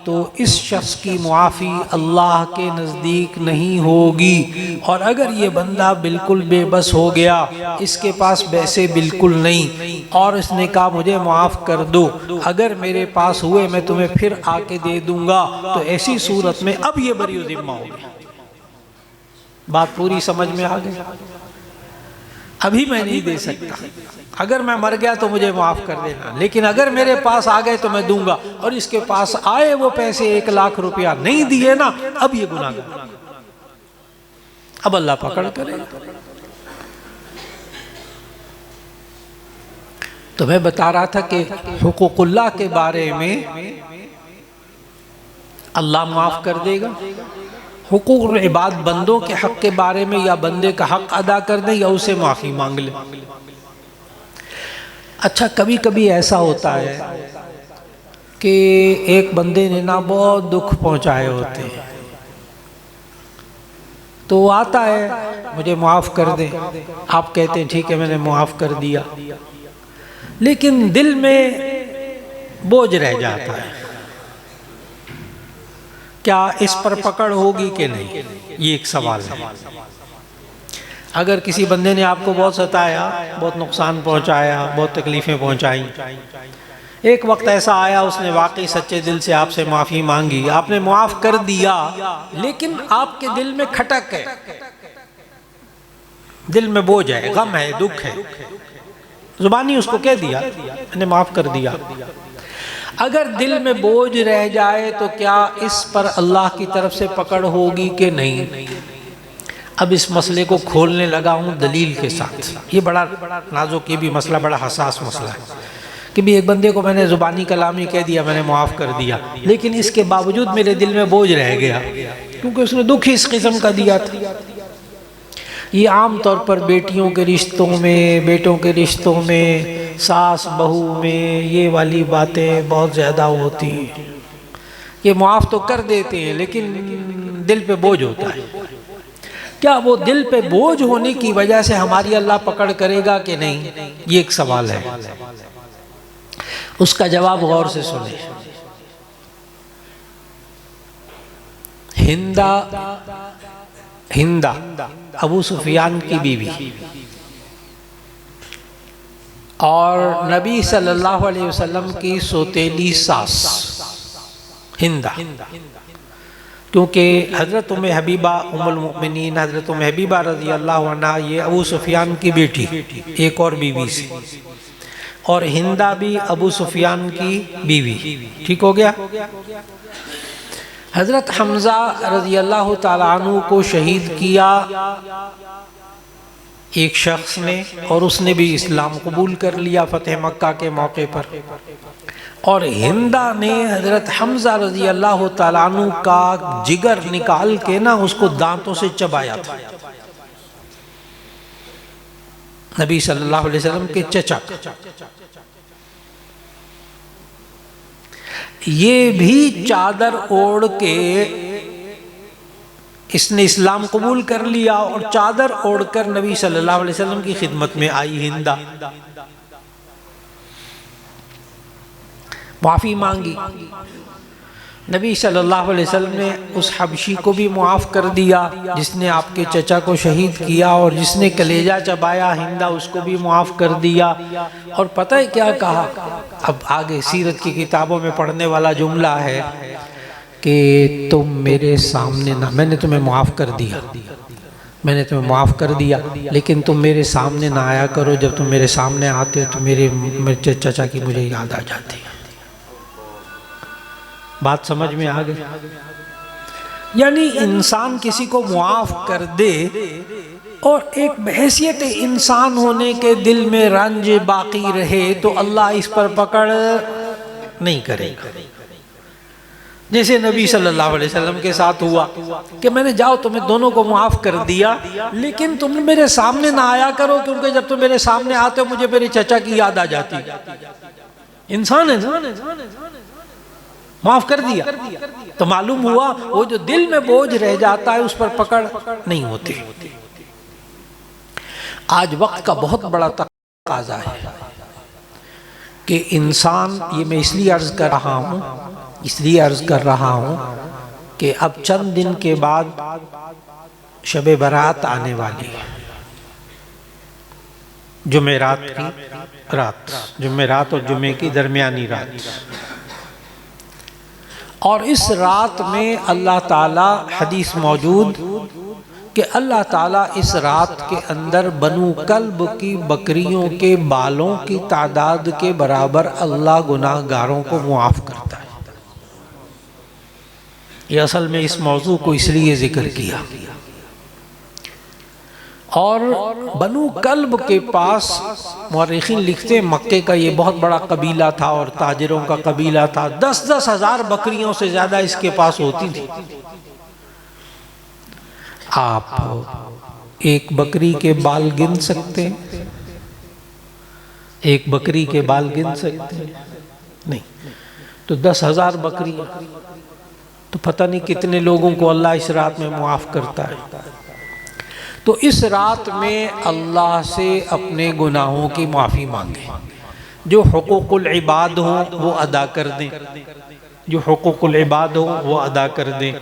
तो इस शख्स की मुआफ़ी अल्लाह के नज़दीक नहीं होगी। और अगर ये बंदा बिल्कुल बेबस हो गया, इसके पास पैसे बिल्कुल नहीं, और इसने कहा मुझे माफ़ कर दो, अगर मेरे पास हुए मैं तुम्हें फिर आके दे दूंगा, तो ऐसी सूरत में अब ये बरी ज़िम्मा होगी। बात पूरी समझ में आ गई? अभी मैं नहीं दे सकता, अगर मैं मर गया तो मुझे माफ़ कर देना, लेकिन अगर मेरे पास आ गए तो मैं दूंगा। और इसके पास आए वो पैसे 1 लाख रुपया नहीं दिए ना, अब ये गुनाहगार, अब अल्लाह पकड़ करेगा। तो मैं बता रहा था कि हुकूकुल्लाह के बारे में अल्लाह माफ़ कर देगा। हुकूक इबाद, बंदों के हक़ के बारे में या बंदे का हक़ अदा कर दे या उसे माफ़ी मांग ले। अच्छा, कभी कभी ऐसा होता है कि एक बंदे ने ना बहुत दुख पहुंचाए होते हैं, तो वो आता है मुझे माफ़ कर दे, आप कहते हैं ठीक है मैंने माफ़ कर दिया, लेकिन दिल में बोझ रह जाता है। क्या इस पर पकड़ होगी कि नहीं, ये एक सवाल है। अगर किसी बंदे ने आपको बहुत सताया, बहुत नुकसान पहुंचाया, बहुत तकलीफ़ें पहुंचाई, एक वक्त ऐसा आया उसने वाकई सच्चे दिल से आपसे माफ़ी मांगी, आपने माफ़ कर दिया, लेकिन आपके दिल में खटक है, दिल में बोझ है, गम है, दुख है, ज़ुबानी उसको कह दिया मैंने माफ़ कर दिया। अगर दिल में बोझ रह जाए तो क्या इस पर अल्लाह की तरफ से पकड़ होगी कि नहीं? अब इस मसले को खोलने लगा हूँ दलील के साथ। ये बड़ा नाजुक, ये भी मसला बड़ा हसास मसला है कि भी एक बंदे को मैंने ज़ुबानी कलामी कह दिया मैंने माफ़ कर दिया, लेकिन इसके बावजूद मेरे दिल में बोझ रह गया क्योंकि उसने दुख ही इस किस्म का दिया था। ये आम तौर पर बेटियों के रिश्तों में, बेटों के रिश्तों में, सास बहू में ये वाली बातें बहुत ज़्यादा होती हैं। ये मुआफ़ तो कर देते हैं लेकिन दिल पे बोझ होता है। क्या वो दिल पे बोझ होने की वजह से हमारी अल्लाह पकड़ करेगा कि नहीं, ये एक सवाल है। उसका जवाब गौर से सुने। हिंदा अबू सुफियान की बीवी और नबी सल्लल्लाहु अलैहि वसल्लम की सौतेली सास हिंदा, क्योंकि हज़रत उम्मे हबीबा उम्मुल मोमिनीन हज़रत उम्मे हबीबा रज़ी अल्लाह अन्हा ये अबू सुफियान की बेटी एक और बीवी से, और हिंदा भी अबू सुफियान की बीवी। ठीक हो गया। हज़रत हमज़ा रज़ी अल्लाह ताला अन्हु को शहीद किया एक शख्स ने, और उसने भी इस्लाम कबूल कर लिया फतेह मक्का के मौके पर, और हिंदा ने हजरत हमजा रजी अल्लाह ताला अन्हु का जिगर निकाल के ना उसको दांतों से चबाया था। नबी सल्लल्लाहु अलैहि वसल्लम के चचा। ये भी चादर ओढ़ के इसने इस्लाम कबूल कर लिया और चादर ओढ़कर नबी सल्लल्लाहु अलैहि वसल्लम की खिदमत में आई हिंदा। माफ़ी मांगी, नबी सल्लल्लाहु अलैहि वसल्लम ने उस हबशी को भी मुआफ़ कर दिया जिसने आपके चचा को शहीद किया, और जिसने कलेजा चबाया हिंदा उसको भी मुआफ़ कर दिया। और पता है क्या कहा? अब आगे सीरत की किताबों में पढ़ने वाला जुमला है कि तुम मेरे सामने ना, मैंने तुम्हें माफ़ कर दिया, मैंने तुम्हें माफ़ कर दिया, लेकिन तुम मेरे सामने ना आया करो। जब तुम मेरे सामने आते तो मेरे चचा की मुझे याद आ जाती है। बात समझ में आ गई? यानी इंसान किसी को मुआफ़ कर दे और एक बहैसियत इंसान होने के दिल में रंज बाकी रहे तो अल्लाह इस पर पकड़ नहीं करेगा। जैसे नबी सल्लल्लाहु अलैहि वसल्लम के साथ हुआ कि मैंने जाओ तुम्हें दोनों को मुआफ़ कर दिया, लेकिन तुम मेरे सामने ना आया करो, क्योंकि जब तुम मेरे सामने आते हो मुझे मेरे चचा की याद आ जाती। इंसान है, माफ़ कर दिया तो मालूम हुआ वो जो दिल में बोझ रह जाता है उस पर पकड़ नहीं होती। आज वक्त का बहुत बड़ा तकाज़ा है कि इंसान, ये मैं इसलिए अर्ज़ कर रहा हूँ कि अब चंद दिन के बाद शब बारात आने वाली है, जुमेरात की रात, जुमेरात और जुमे की दरमियानी रात। और इस रात में अल्लाह ताला, हदीस मौजूद कि अल्लाह ताला इस रात के अंदर बनु कल्ब की बकरियों के बालों की तादाद के बराबर अल्लाह गुनाहगारों को मुआफ़ करता है। ये असल में इस मौजू को इसलिए जिक्र किया। और बनु कल्ब के पास मुअर्रिखीन लिखते हैं मक्के का ये बहुत बड़ा कबीला था और ताजिरों का कबीला था। 10-10 हज़ार बकरियों से ज़्यादा इसके पास होती थी। आप एक बकरी के बाल गिन सकते हैं? एक बकरी के बाल गिन सकते हैं? नहीं। तो 10,000 बकरी, तो पता नहीं कितने लोगों को अल्लाह इस रात में मुआफ़ करता है। तो इस रात में अल्लाह से अपने गुनाहों की माफ़ी मांगे, जो हुकूकुल इबाद हो वो अदा कर दें, जो हुकूकुल इबाद हो वो अदा कर दें,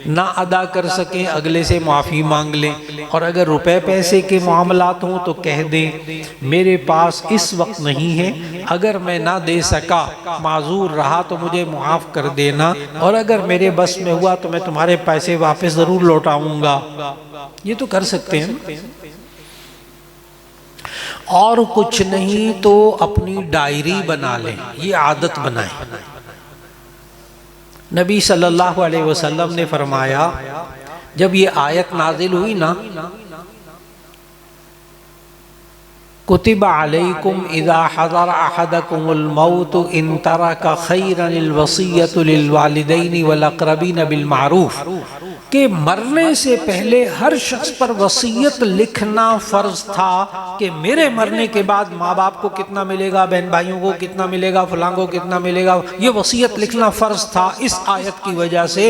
ना अदा कर सकें अगले से माफ़ी मांग लें। और अगर रुपए पैसे के मामलात हों तो कह दें मेरे पास इस वक्त नहीं है, अगर मैं ना दे सका, माजूर रहा तो मुझे मुआफ़ कर देना, और अगर मेरे बस में हुआ तो मैं तुम्हारे पैसे वापस ज़रूर लौटाऊंगा। ये तो कर सकते हैं। और कुछ नहीं तो अपनी डायरी बना लें, ये आदत बनाएं। नबी सल्लल्लाहु अलैहि वसल्लम ने फरमाया, जब ये आयत नाजिल हुई ना, कुतिबा अलैकुम इज़ा हज़रा अहदकुमुल मौत इन तरका खैरनिल वसियतु लिल वालिदैनि वल अक़रबीन बिल मारूफ, कि मरने से पहले हर शख्स पर वसीयत लिखना फ़र्ज़ था कि मेरे मरने के बाद माँ बाप को कितना मिलेगा, बहन भाइयों को कितना मिलेगा, फलां को कितना मिलेगा, ये वसीयत लिखना फ़र्ज़ था। इस आयत की वजह से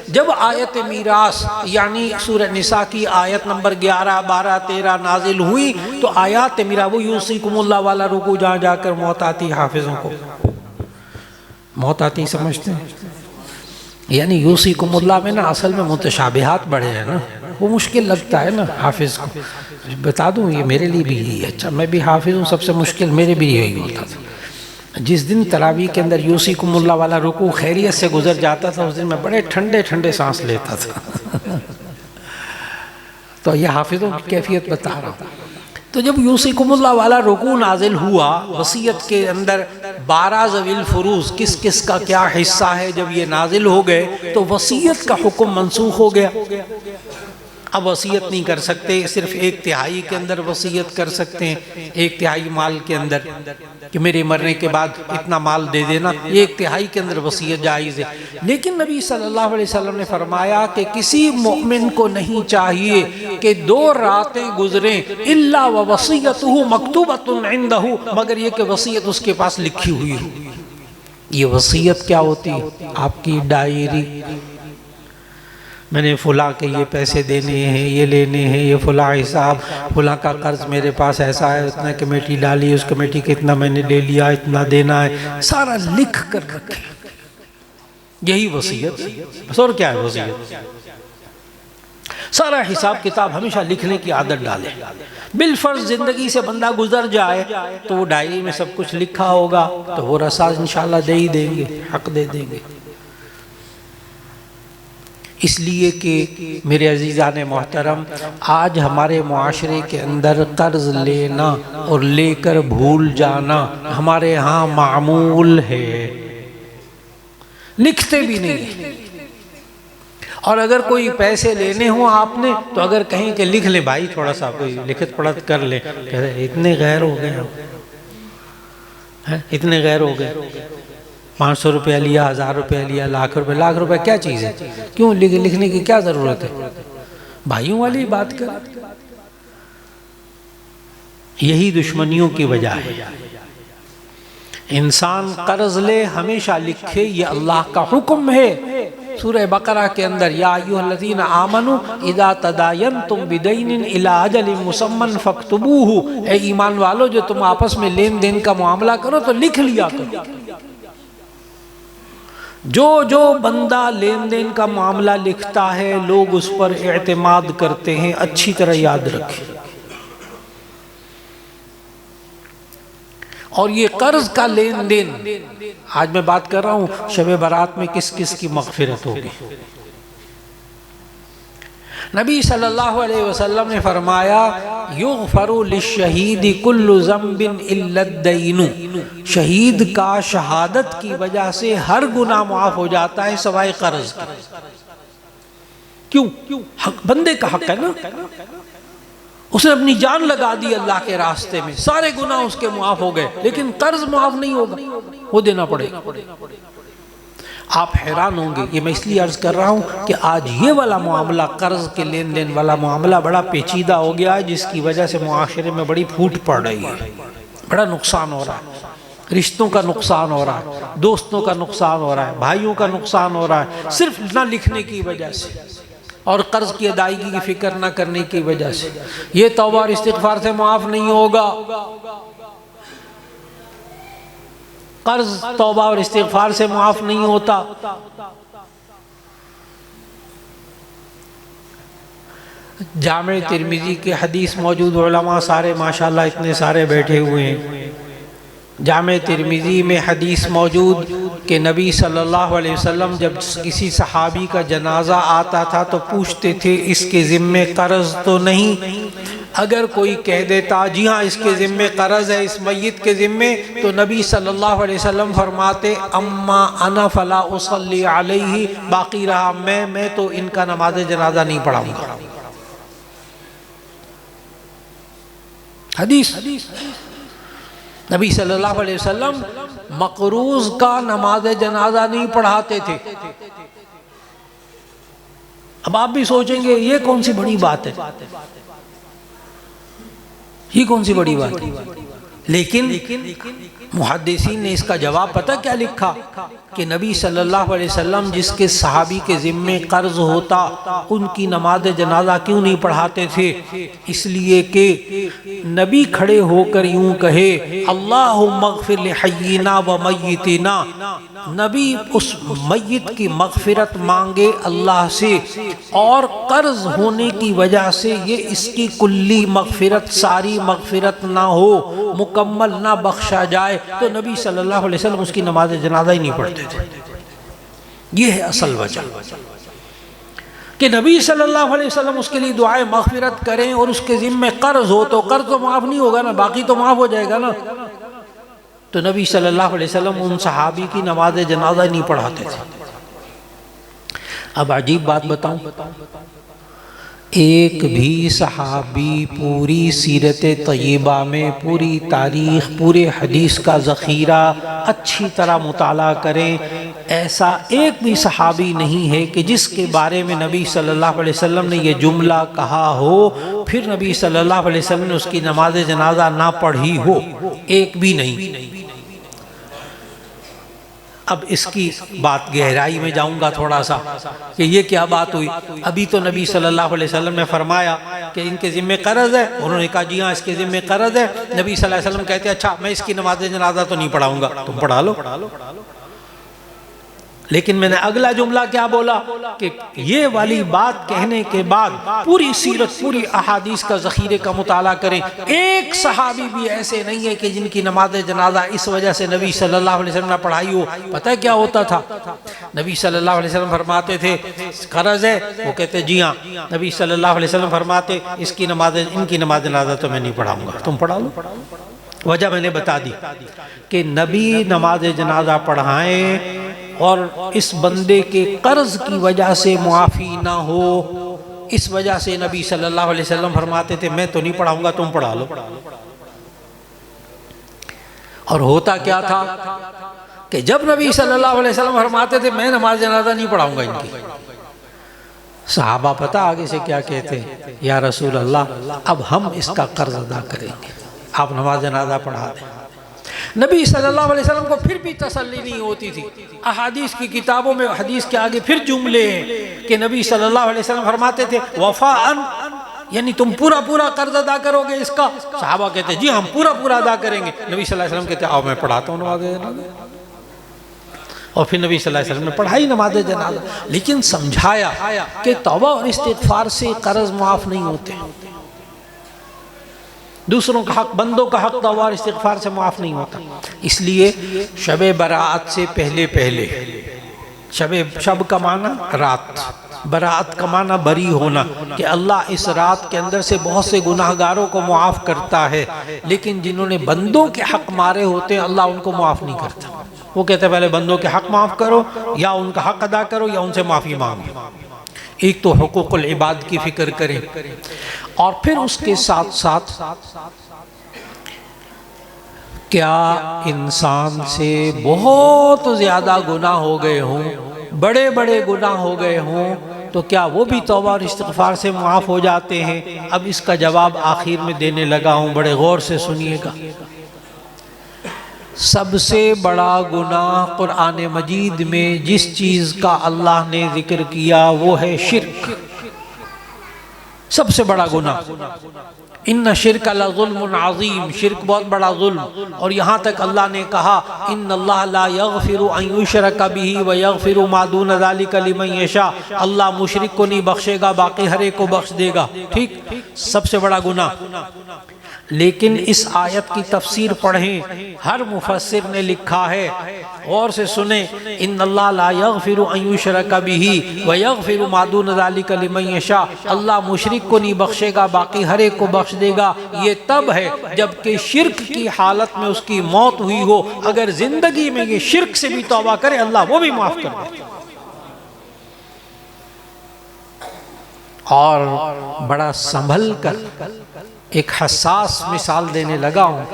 जब आयत मीरास यानी सूरह निसा की आयत नंबर 11, 12, 13 नाजिल हुई तो आयत मीरा वो यूसीकुमुल्लाह वाला रुकू जहाँ जाकर मौत आती, हाफिज़ों को मौत आती, समझते हैं? यानी यूसीकुमुल्लाह में ना असल में मुतशाबिहात बढ़े हैं ना, वो मुश्किल लगता है ना हाफिज़ को। बता दूँ ये मेरे लिए भी यही है। अच्छा, मैं भी हाफिज़ हूँ, सबसे मुश्किल मेरे भी यही होता था। जिस दिन तरावी के अंदर यूसीकुमुल्लाह वाला रुकू खैरियत से गुजर जाता था, उस दिन मैं बड़े ठंडे ठंडे सांस लेता था। तो ये हाफिज़ों की कैफियत बता रहा हूँ। तो जब यूसीकुमुल्लाह वाला रुकू नाजिल हुआ, वसीयत के अंदर 12 ज़वील फुरूज़ किस किस का क्या हिस्सा है, जब ये नाजिल हो गए तो वसीयत का हुक्म मनसूख हो गया। अब वसीयत नहीं कर सकते, सिर्फ 1/3 के अंदर वसीयत कर सकते हैं, 1/3 माल के अंदर, कि मेरे मरने के बाद इतना माल दे देना, ये 1/3 के अंदर वसीयत जायज़ है। लेकिन नबी सल्लल्लाहु अलैहि वसल्लम ने फरमाया कि किसी मोमिन को नहीं चाहिए कि 2 रातें गुजरें इल्ला व वसीयतुहु मकतूबतुन इंदहु, मगर ये कि वसीयत उसके पास लिखी हुई हो। ये वसीयत क्या होती है? आपकी डायरी, मैंने फुला के ये पैसे देने हैं, ये लेने हैं, ये फुला हिसाब, फुला का कर्ज मेरे पास ऐसा है, उतना कमेटी डाली, उस कमेटी के इतना मैंने ले लिया, इतना देना है, सारा लिख कर रखे। यही वसीयत, बस और क्या है वसीयत? सारा हिसाब किताब हमेशा लिखने की आदत डाले। बिलफर्ज जिंदगी से बंदा गुजर जाए तो वो डायरी में सब कुछ लिखा होगा, तो वो रसा इंशाल्लाह दे ही देंगे, हक दे देंगे। इसलिए कि मेरे अजीज़ान मोहतरम, आज हमारे मुआशरे के अंदर कर्ज लेना और लेकर भूल जाना हमारे यहाँ मामूल है, लिखते भी नहीं। और अगर कोई पैसे लेने हो आपने, तो अगर कहीं के लिख ले भाई, थोड़ा सा कोई लिखत पढ़त कर ले, कह रहे इतने गैर हो गए हैं, इतने गैर हो गए, 500 रुपया लिया, 1000 रुपया लिया, लाख रुपया क्या चीज़ है? क्यों लिखने की क्या ज़रूरत है? भाइयों वाली बात कर। यही दुश्मनियों की वजह है। इंसान कर्ज ले हमेशा लिखे, ये अल्लाह का हुक्म है। सूरह बकरा के अंदर, या अय्युहल्लज़ीना आमनू इज़ा तदायनतुम बिदैनिन इला अजलिन मुसम्मन फक्तुबूहु, ए ईमान वालो, जो तुम आपस में लेन देन का मामला करो तो लिख लिया करो। जो बंदा लेन देन का मामला लिखता है, लोग उस पर एतमाद करते हैं। अच्छी तरह याद रखें। और ये कर्ज का लेन देन, आज मैं बात कर रहा हूँ शब बारात में किस किस की मग़फ़िरत होगी। नबी सल्लल्लाहु अलैहि वसल्लम ने फरमाया, युग़फ़रु लिश्शहीदी कुल्लु ज़म्बिन इल्ला दैनु, शहीद का शहादत की वजह से हर गुनाह माफ़ हो जाता है सवाए कर्ज के। क्यों? हक, बंदे का हक है ना, उसने अपनी जान लगा दी अल्लाह के रास्ते में, सारे गुनाह उसके माफ हो गए, लेकिन कर्ज माफ नहीं होगा, वो देना पड़ेगा। आप हैरान होंगे, ये मैं इसलिए अर्ज कर रहा हूँ कि आज ये वाला मामला, कर्ज के लेन देन वाला मामला बड़ा पेचीदा हो गया है, जिसकी वजह से मुआशरे में बड़ी फूट पड़ रही है, बड़ा नुकसान हो रहा है, रिश्तों का नुकसान हो रहा है, दोस्तों का नुकसान हो रहा है, भाइयों का नुकसान हो रहा है, सिर्फ ना लिखने की वजह से और कर्ज की अदायगी की फिक्र ना करने की वजह से। ये तौबा और इस्तिग़फ़ार से माफ नहीं होगा। कर्ज तौबा और इस्तिग़फ़ार से माफ नहीं होता। जामे तिरमिज़ी के हदीस मौजूद, उलमा सारे माशाल्लाह इतने सारे बैठे हुए हैं। जामे तिरमिज़ी में हदीस मौजूद कि नबी सल्लल्लाहु अलैहि वसल्लम जब किसी सहाबी का जनाजा आता था तो पूछते थे, इसके ज़िम्मे कर्ज तो नहीं? अगर कोई कह देता जी हाँ इसके ज़िम्मे कर्ज है, इस मय्यत के ज़िम्मे, तो नबी सल्लल्लाहु अलैहि वसल्लम फरमाते, अम्मा अना फला उसल्ली अलैहि, बाकी रहा मैं तो इनका नमाज जनाजा नहीं पढ़ाऊंगा। हदीस नबी सल्लल्लाहु अलैहि वसल्लम मकरूज का नमाज जनाजा नहीं पढ़ाते थे। अब आप भी सोचेंगे ये कौन सी बड़ी बात है, ये कौन सी बड़ी बात है? लेकिन मुहद्दिसीन ने इसका जवाब पता क्या लिखा कि नबी सल्लल्लाहु अलैहि वसल्लम जिसके सहाबी के ज़िम्मे कर्ज होता उनकी नमाज जनाजा क्यों नहीं पढ़ाते थे? इसलिए कि नबी खड़े होकर यूं कहे, अल्लाहुम्मा अग़फ़िर लिहय्यिना व मय्यितिना, नबी उस मय्यत की मग़फ़िरत मांगे अल्लाह से, और कर्ज होने की वजह से ये इसकी कुल्ली मग़फ़िरत, सारी मग़फ़िरत ना हो, मुकम्मल ना बख्शा जाए, तो नबी सल्लल्लाहु अलैहि वसल्लम उसकी नमाज जनाजा ही नहीं पढ़ते थे। ये है असल वजह कि नबी सल्लल्लाहु अलैहि वसल्लम उसके लिए दुआए मग़फ़िरत करें, और उसके ज़िम्मे कर्ज हो तो कर्ज तो माफ़ नहीं होगा ना, बाकी तो माफ़ हो जाएगा ना। तो नबी सल्लल्लाहु अलैहि वसल्लम उन सहाबी की नमाज जनाजा नहीं पढ़ाते थे। अब अजीब बात बताऊं, एक भी सहाबी पूरी सीरत तय्यबा में पूरी तारीख़ पूरे हदीस का ज़ख़ीरा अच्छी तरह मुताला करें, ऐसा एक भी सहाबी नहीं है कि जिसके बारे में नबी सल्लल्लाहु अलैहि वसल्लम ने यह जुमला कहा हो फिर नबी सल्लल्लाहु अलैहि वसल्लम ने उसकी नमाज जनाजा ना पढ़ी हो, एक भी नहीं। अब इसकी बात गहराई में जाऊंगा थोड़ा सा कि ये क्या बात हुई। अभी तो नबी सल्लल्लाहु अलैहि वसल्लम ने फरमाया कि इनके ज़िम्मे कर्ज़ है। उन्होंने कहा जी हाँ इसके ज़िम्मे कर्ज़ है। नबी सल्लल्लाहु अलैहि वसल्लम कहते अच्छा मैं इसकी नमाज जनाजा तो नहीं पढ़ाऊंगा, तुम पढ़ा लो। लेकिन मैंने अगला जुमला क्या बोला कि ये वाली बात कहने के बाद पूरी सीरत पूरी अहादीस का ज़ख़ीरे का मुताला करें। एक सहाबी भी ऐसे नहीं है कि जिनकी नमाज जनाजा इस वजह से नबी सल्लल्लाहु अलैहि वसल्लम ने पढ़ाई हो। पता है क्या होता था? नबी सल्लल्लाहु अलैहि वसल्लम फरमाते थे कर्ज़ है, वो कहते जी हाँ। नबी सल्लल्लाहु अलैहि वसल्लम फरमाते इनकी नमाज जनाजा तो मैं नहीं पढ़ाऊँगा, तुम पढ़ा लो। वजह मैंने बता दी कि नबी नमाज जनाजा पढ़ाएं और इस बंदे के कर्ज की वजह से मुआफ़ी ना हो, इस वजह से नबी सल्लल्लाहु अलैहि वसल्लम फरमाते थे मैं तो नहीं पढ़ाऊंगा, तुम पढ़ा लो। और होता क्या था कि जब नबी सल्लल्लाहु अलैहि वसल्लम फरमाते थे मैं नमाज जनाजा नहीं पढ़ाऊंगा इनकी, सहाबा पता आगे से क्या कहते, या रसूल अल्लाह अब हम इसका कर्ज अदा करेंगे, आप नमाज जनाजा पढ़ा दें। नबी सल्लल्लाहु अलैहि वसल्लम को फिर भी तसल्ली नहीं होती थी। अहादीस की किताबों में हदीस के आगे फिर जुमले हैं कि नबी सल्लल्लाहु अलैहि वसल्लम फरमाते थे वफ़ाअन, यानी तुम पूरा पूरा कर्ज अदा करोगे इसका। सहाबा कहते जी हम पूरा पूरा अदा करेंगे। नबी सल्लल्लाहु अलैहि वसल्लम कहते आओ मैं पढ़ाता हूँ नमाज जनाजा। और फिर नबी सल्लल्लाहु अलैहि वसल्लम ने पढ़ाई नमाज जनाजा, लेकिन समझाया कि तौबा और इस्तिग़फ़ार से कर्ज मुआफ़ नहीं होते। दूसरों का हक, बंदों का हक तौबा और इस्तिग़फ़ार से मुआफ़ नहीं होता। इसलिए शब बरात से पहले पहले, शब का माना रात, बरात का माना बरी होना, कि अल्लाह इस रात के अंदर से बहुत से गुनाहगारों को मुआफ़ करता है, लेकिन जिन्होंने बंदों के हक मारे होते हैं अल्लाह उनको मुआफ़ नहीं करता। वो कहते हैं पहले बंदों के हक माफ़ करो, या उनका हक अदा करो, या उनसे माफ़ी मांगो। एक तो हुकूकुल इबाद की फिक्र करें, और फिर उसके साथ साथ क्या इंसान से बहुत ज़्यादा गुनाह हो गए हों, बड़े बड़े गुनाह हो गए हों, तो क्या वो भी तौबा और इस्तिग़फ़ार से मुआफ़ हो जाते हैं? अब इसका जवाब आखिर में देने लगा हूँ, बड़े गौर से सुनिएगा। सबसे बड़ा गुनाह कुरान मजीद में जिस चीज़ का अल्लाह ने जिक्र किया वो है शिर्क। सबसे बड़ा गुनाह इन्ना शिर्क लज़ुल्मुन अज़ीम, शिर्क बहुत बड़ा जुल्म। और यहाँ तक अल्लाह ने कहा इन्नल्लाह ला यग़फ़िरु अन युशरका बिही व यग़फ़िरु मा दून ज़ालिका लिमन यशा, अल्लाह मुशरिक को नहीं बख्शेगा, बाकी हर एक को बख्श देगा। ठीक, सबसे बड़ा गुनाह। लेकिन इस आयत की तफसीर पढ़ें, हर मुफस्सिर ने लिखा है, और से सुने, इन्नल्लाह ला यग़फ़िरु अन युशरका बिही व यग़फ़िरु मा दून ज़ालिका लिमन यशा, अल्लाह मुशरिक को नहीं बख्शेगा, बाकी हर एक को बख्श देगा। ये तब है जबकि शिर्क की हालत में उसकी मौत हुई हो। अगर जिंदगी में ये शिर्क से भी तौबा करे अल्लाह वो भी माफ़ कर देगा। और बड़ा संभल कर एक हसास मिसाल देने लगा हूँ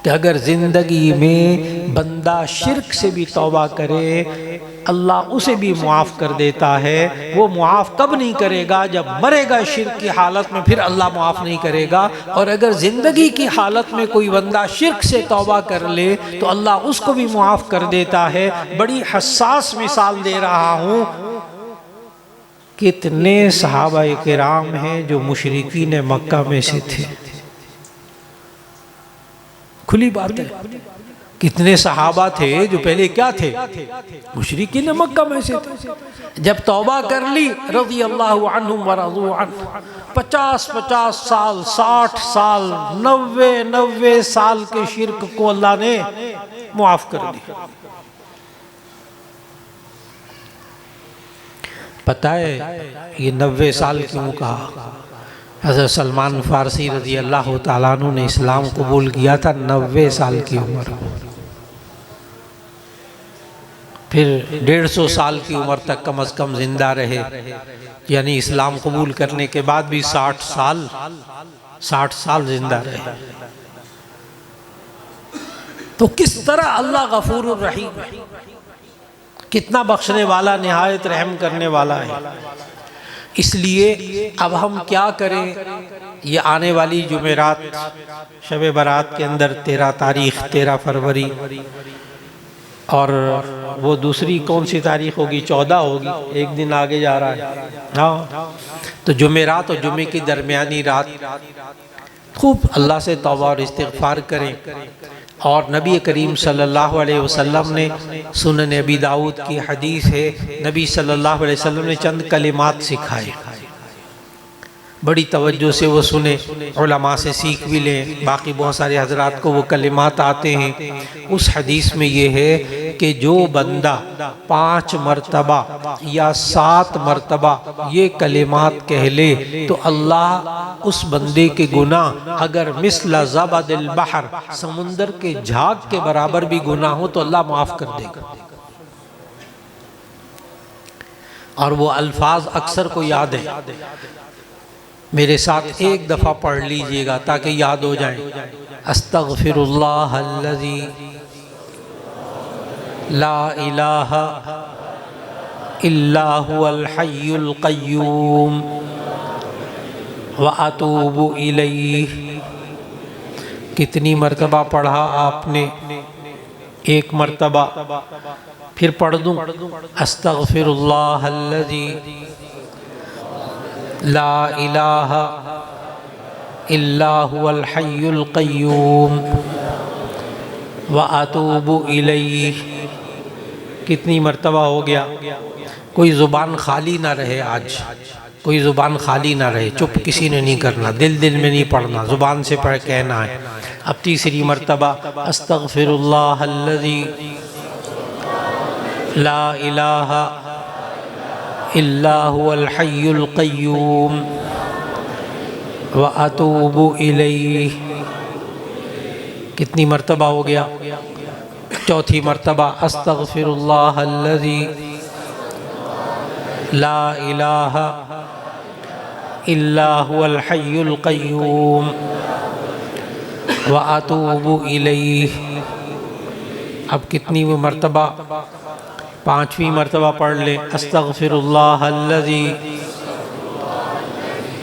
कि अगर ज़िंदगी में बंदा शिर्क से भी तौबा करे अल्लाह उसे भी मुआफ़ कर देता है। वो मुआफ़ कब नहीं करेगा? जब मरेगा शिर्क की हालत में, फिर अल्लाह मुआफ़ नहीं करेगा। और अगर ज़िंदगी की हालत में कोई बंदा शिर्क से तौबा कर ले तो अल्लाह उसको भी मुआफ़ कर देता है। बड़ी हसास मिसाल दे रहा हूँ। कितने सहाबाए किराम हैं जो मुशरिकीन मक्का में से थे, खुली बात है। कितने सहाबा थे जो पहले क्या थे? मुशरिकीन मक्का में से थे। जब तौबा कर ली रज़ी अल्लाहु अन्हुम व रज़ू अन्हु, 50-50 साल, 60 साल, 90 साल के शिर्क को अल्लाह ने मुआफ़ कर दिया। पता है ये 90 साल क्यों कहा? हज़रत सलमान फ़ारसी रज़ी अल्लाह तआला अन्हु ने इस्लाम कबूल किया था 90 साल की उम्र। फिर 150 साल की उम्र तक कम से कम जिंदा रहे, यानी इस्लाम कबूल करने के बाद भी 60 साल जिंदा रहे। तो किस तरह अल्लाह गफूर रहीम है, कितना बख्शने वाला, निहायत रहम करने वाला है। इसलिए अब हम क्या करें, ये आने वाली जुमेरात शब बारात के अंदर 13 फरवरी, और वो दूसरी कौन सी तारीख होगी, 14 होगी, एक दिन आगे जा रहा है। हाँ, तो जुमेरात और जुमे की दरमियानी रात खूब अल्लाह से तौबा और इस्तिग़फ़ार करें। और नबी करीम सल्लल्लाहु अलैहि वसल्लम ने, सुनन अबी दाऊद की हदीस है, नबी सल्लल्लाहु अलैहि वसल्लम ने चंद कलिमात सिखाए, बड़ी तवज्जो से वो सुने, उलमा से सीख भी लें। बाकी बहुत सारे हजरात को वो कलिमात आते हैं। उस हदीस में ये है कि जो बंदा 5 मरतबा या 7 मरतबा ये कलिमात कह ले तो अल्लाह उस बंदे के गुनाह अगर मिस्ल ज़बदिल बहर, समुंदर के झाग के बराबर भी गुनाह हो तो अल्लाह माफ़ कर देगा। और वो अल्फाज अक्सर को याद है, मेरे साथ एक दफ़ा पढ़ लीजिएगा ताकि याद हो जाए। अस्तग़फिरुल्लाह अल्लज़ी ला इलाहा इल्ला हुवल हय्युल क़य्यूम व अतूबु इलैहि। कितनी मरतबा पढ़ा आपने? एक मरतबा। फिर पढ़ दूँ, अस्तग़फिरुल्लाह अल्लज़ी ला इलाहा इल्ला हुवल हय्युल क़य्यूम व अतूबु इलैहि। कितनी मरतबा हो गया? कोई ज़ुबान खाली ना रहे, आज कोई ज़ुबान खाली ना रहे, चुप किसी ने नहीं करना, दिल में नहीं पढ़ना, ज़ुबान से पढ़ कहना है। अब तीसरी मरतबा, अस्तग़फिरुल्लाह अल्लज़ी ला इलाहा इल्ला हुवल हय्युल क़य्यूम व अतूबु इलैहि। कितनी मरतबा हो गया? चौथी मरतबा, अस्तग़फिरुल्लाह अल्लज़ी ला इलाहा इल्ला हुवल हय्युल क़य्यूम व अतूबु इलैहि। अब कितनी वो मरतबा? पांचवी मरतबा पढ़ ले, अस्तग़फिरुल्लाह अल्लज़ी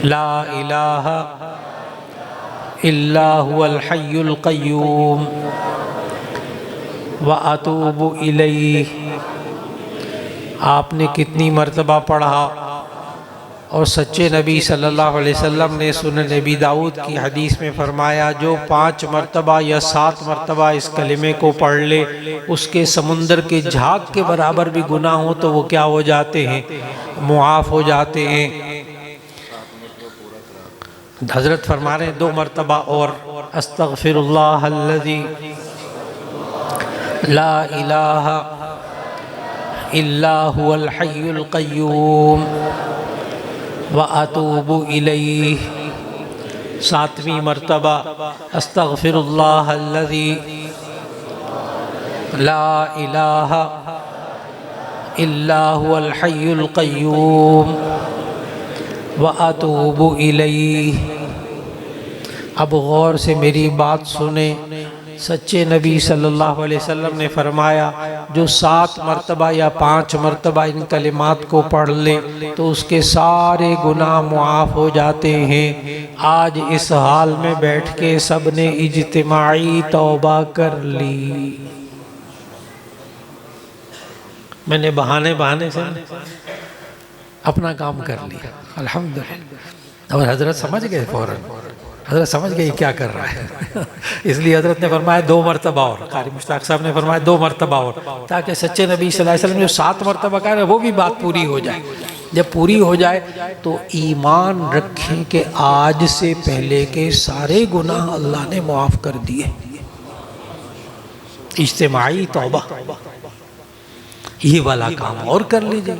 ला इलाहा इल्ला हुवल हय्युल क़य्यूम व अतूबु इलैहि। आपने कितनी मरतबा पढ़ा? और सच्चे नबी सल्लल्लाहु अलैहि वसल्लम ने सुनन अबी दाऊद की हदीस में फरमाया, जो 5 मरतबा या 7 मरतबा इस कलिमे को पढ़ ले, उसके समुंदर के झाग के बराबर भी गुनाह हो तो वो क्या हो जाते हैं? मुआफ़ हो जाते हैं। हज़रत फरमा रहे हैं 2 मरतबा और, अस्तग़फिरुल्लाह अल्लज़ी ला इलाहा इल्ला हुवल हय्युल क़य्यूम व अतूबु इलैहि। 7वीं मरतबा, अस्तग़फिरुल्लाह अल्लज़ी ला इलाहा इल्ला हुवल हय्युल क़य्यूम व अतूबु इलैहि। अब गौर से मेरी बात सुने, सच्चे नबी सल्लल्लाहु अलैहि वसल्लम ने फरमाया, जो 7 मरतबा या 5 मरतबा इन कलिमात को पढ़ ले तो उसके सारे गुनाह मुआफ़ हो जाते हैं। आज इस हाल में बैठ के सब ने इज्तिमाई तौबा कर ली। मैंने बहाने से अपना काम कर लिया, अल्हम्दुलिल्लाह। और हजरत समझ गए, फ़ौरन हजरत समझ गए क्या कर रहा है। इसलिए हजरत ने फरमाया 2 मरतबा और, कारी मुश्ताक साहब ने फरमाया 2 मरतबा और, ताकि सच्चे नबी सल्लल्लाहु अलैहि वसल्लम जो 7 मरतबा कह रहे वो भी बात पूरी हो जाए। जब पूरी हो जाए तो ईमान रखें कि आज से पहले के सारे गुनाह अल्लाह ने मुआफ़ कर दिए। इज्तिमाई तौबा, ये वाला काम और कर लीजिए।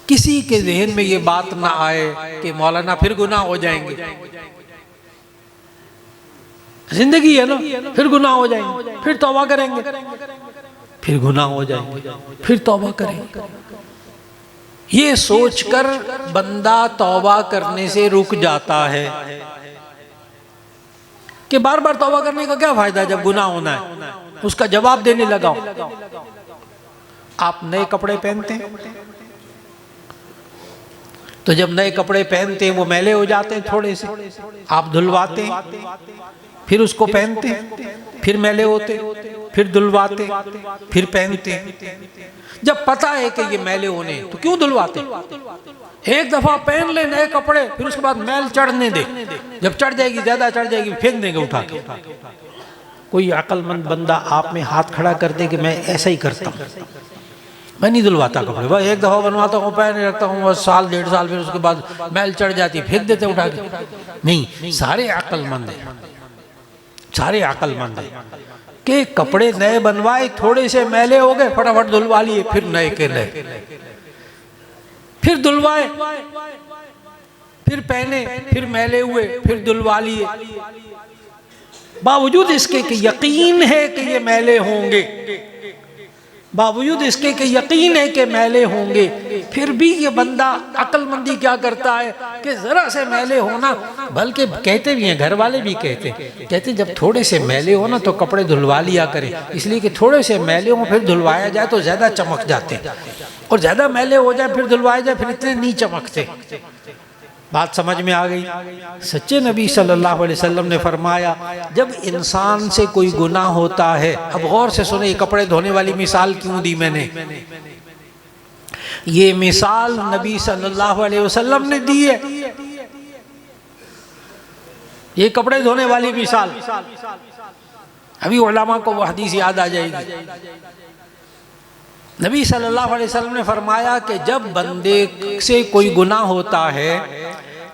किसी के ज़हन में ये बात ना आए कि मौलाना फिर गुनाह हो जाएंगे। जिंदगी है ना, फिर गुनाह हो जाएंगे, फिर तौबा करेंगे। फिर गुनाह हो जाएंगे, फिर तौबा करेंगे। ये सोचकर बंदा तौबा करने से रुक जाता है कि बार बार तौबा करने का क्या फायदा जब गुनाह होना है। उसका जवाब देने लगाओ। आप नए कपड़े पहनते हैं तो जब नए कपड़े पहनते हैं वो मैले हो जाते हैं थोड़े से, आप धुलवाते हैं, फिर उसको पहनते हैं, फिर मैले होते, फिर धुलवाते, फिर पहनते। जब पता है कि ये मैले होने तो क्यों धुलवाते? एक दफा पहन ले नए कपड़े, फिर उसके बाद मैल चढ़ने दे, जब चढ़ जाएगी, ज्यादा चढ़ जाएगी, फेंक देंगे उठा के। कोई अक्लमंद बंदा आप में हाथ खड़ा कर दे कि मैं ऐसा ही करता हूँ, मैं नहीं धुलवाता कपड़े, बस एक दफा बनवाता हूँ, पहन रखता हूँ, बस साल डेढ़ साल, फिर उसके बाद मैल चढ़ जाती, फेंक देते उठा के। नहीं, सारे अक्लमंद हैं, सारे अक्लमंद हैं कि कपड़े नए बनवाए, थोड़े से मैले हो गए, फटाफट धुलवा लिए, फिर नए के नए, फिर धुलवाए, फिर पहने, फिर मैले हुए, फिर धुलवा लिए, बावजूद इसके कि यकीन है कि ये मैले होंगे, बावजूद इसके कि यकीन है कि मैले होंगे, फिर भी ये बंदा अक्लमंदी क्या करता है कि जरा से मैले होना, बल्कि कहते भी हैं, घर वाले भी कहते जब थोड़े से मैले हो ना तो कपड़े धुलवा लिया करें, इसलिए कि थोड़े से मैले हो फिर धुलवाया जाए तो ज्यादा चमक जाते, और ज्यादा मैले हो जाए फिर धुलवाया जाए फिर इतने नहीं चमकते। बात समझ में आ गई? सच्चे नबी सल्लल्लाहु अलैहि वसल्लम ने फरमाया, जब इंसान से कोई गुनाह होता है, अब गौर से सुने, कपड़े धोने वाली मिसाल क्यों दी मैंने? ये मिसाल नबी सल्लल्लाहु अलैहि वसल्लम ने दी है, ये कपड़े धोने वाली मिसाल। अभी उलमा को वो हदीस याद आ जाएगी। नबी सल्लल्लाहु अलैहि वसल्लम ने फरमाया कि जब बंदे से कोई गुनाह होता है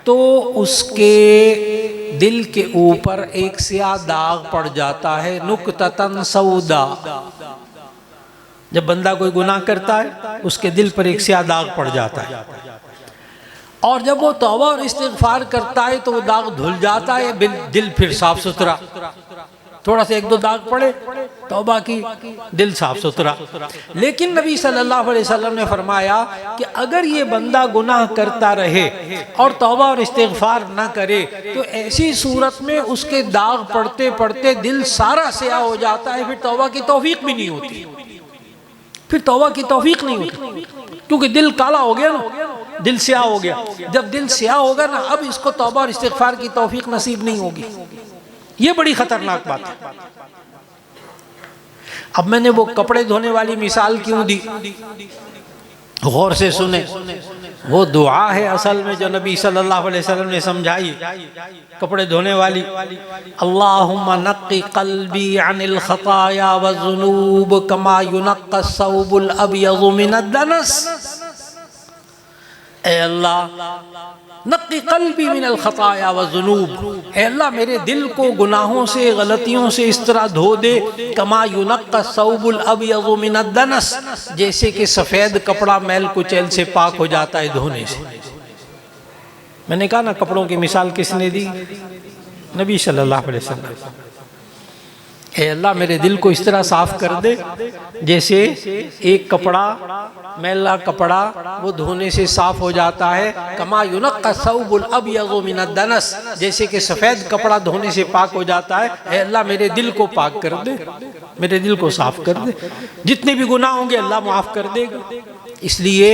तो उसके दिल के ऊपर एक स्याह दाग पड़ जाता है, नुक्ततन सऊदा। जब बंदा कोई गुनाह करता है उसके दिल पर एक स्याह दाग पड़ जाता है, और जब वो तौबा और इस्तिग़फ़ार करता है तो वो दाग धुल जाता है, दिल फिर साफ सुथरा। थोड़ा सा एक दो दाग पड़े, तौबा की, दिल साफ सुथरा। लेकिन नबी सल्लल्लाहु अलैहि वसल्लम ने फरमाया कि अगर ये बंदा गुनाह करता रहे और तौबा और इस्तिग़फ़ार ना करे तो ऐसी सूरत में उसके दाग पड़ते पड़ते दिल सारा स्याह हो जाता है, फिर तौबा की तौफीक भी नहीं होती, फिर तौबा की तौफीक नहीं होती, क्योंकि दिल काला हो गया ना, दिल स्याह हो गया। जब दिल स्याह होगा ना, अब इसको तौबा और इस्तिग़फ़ार की तौफीक नसीब नहीं होगी। ये बड़ी खतरनाक बात है। अब मैंने वो कपड़े धोने वाली मिसाल क्यों दी, गौर से सुने। वो दुआ है असल में जो नबी सल्लल्लाहु अलैहि वसल्लम ने समझाई, कपड़े धोने वाली। अल्लाहुम्मा नक्की क़ल्बी अनिल ख़ताया व ज़ुनूब कमा युनक्का सौबुल अब्यज़ु मिनद दनस। ए अल्लाह, नक्की क़ल्बी मिनल ख़ताया व ज़ुनूब, ए अल्लाह मेरे दिल को गुनाहों से, गलतियों से इस तरह धो दे, कमा युनक्का सौबुल अब्यज़ु मिनद दनस, जैसे कि सफ़ेद कपड़ा मैल कुचैल से पाक हो जाता है धोने से। मैंने कहा ना, कपड़ों की मिसाल किसने दी? नबी सल्लल्लाहु अलैहि वसल्लम। ए अल्लाह मेरे दिल को इस तरह साफ कर दे जैसे एक कपड़ा, मैला कपड़ा वो धोने से साफ हो जाता है, कमा युनक्का सौबुल अब्यज़ु मिनद दनस, जैसे कि सफ़ेद कपड़ा धोने से पाक हो जाता है। ए अल्लाह मेरे दिल को पाक कर दे, मेरे दिल को साफ कर दे, जितने भी गुनाह होंगे अल्लाह माफ़ कर देगा। इसलिए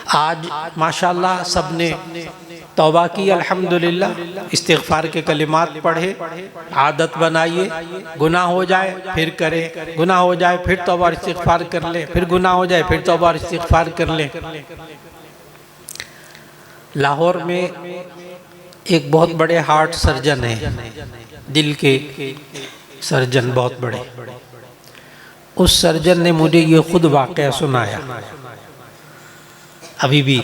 आज माशाअल्लाह सबने तौबा की, अल्हम्दुलिल्लाह, इस्तिग़फ़ार के कलिमात पढ़े, आदत बनाइए। गुनाह हो जाए फिर करें, गुनाह हो जाए फिर तौबा और इस्तिग़फ़ार कर लें, फिर गुनाह हो जाए फिर तौबा और इस्तिग़फ़ार कर लें। लाहौर में एक बहुत बड़े हार्ट सर्जन है, दिल के सर्जन बहुत बड़े। उस सर्जन ने मुझे ये खुद वाक़या सुनाया, अभी भी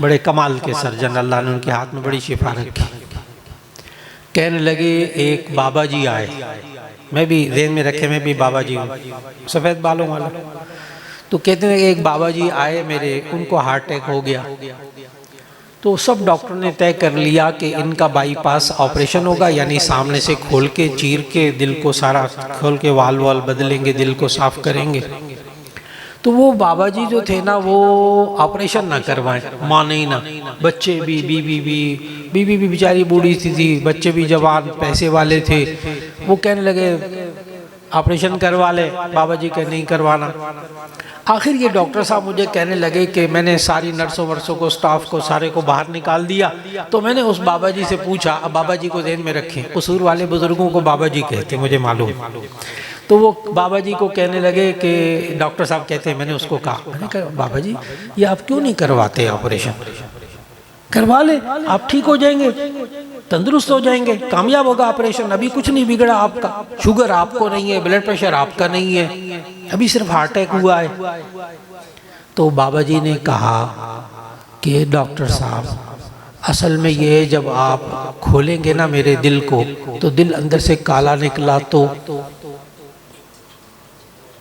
बड़े कमाल के सर्जन, अल्लाह ने उनके हाथ में बड़ी शिफा रखी। कहने लगे एक बाबा जी आए, मैं भी ज़हन में रखे, मैं भी बाबा जी हूँ, सफ़ेद बालों वाला। तो कहते हैं एक बाबा जी आए मेरे, उनको हार्ट अटैक हो गया। तो सब डॉक्टर ने तय कर लिया कि इनका बाईपास ऑपरेशन होगा, यानी सामने से खोल के चीर के दिल को सारा खोल के वाल बदलेंगे, दिल को साफ करेंगे। तो वो बाबा जी जो थे ना, वो ऑपरेशन ना करवाएं, माने ही ना। बच्चे भी, बीवी भी बेचारी बूढ़ी थी, बच्चे भी जवान पैसे वाले थे। वो कहने लगे ऑपरेशन करवा ले, बाबा जी कहे नहीं करवाना। आखिर ये डॉक्टर साहब मुझे कहने लगे कि मैंने सारी नर्सों वर्सों को, स्टाफ को, सारे को बाहर निकाल दिया। तो मैंने उस बाबा जी से पूछा, अब बाबा जी को ध्यान में रखें, कसूर वाले बुजुर्गों को बाबा जी कहते, मुझे मालूम। तो वो बाबा जी को कहने लगे कि डॉक्टर साहब कहते हैं, मैंने उसको कहा, मैंने कहा बाबा जी ये आप क्यों नहीं करवाते ऑपरेशन? करवा ले, आप ठीक हो जाएंगे, तंदुरुस्त हो जाएंगे, कामयाब होगा ऑपरेशन, अभी कुछ नहीं बिगड़ा आपका, शुगर आपको नहीं है, ब्लड प्रेशर आपका नहीं है, अभी सिर्फ हार्ट अटैक हुआ है। तो बाबा जी ने कहा कि डॉक्टर साहब असल में ये जब आप खोलेंगे ना मेरे दिल को, तो दिल अंदर से काला निकला। तो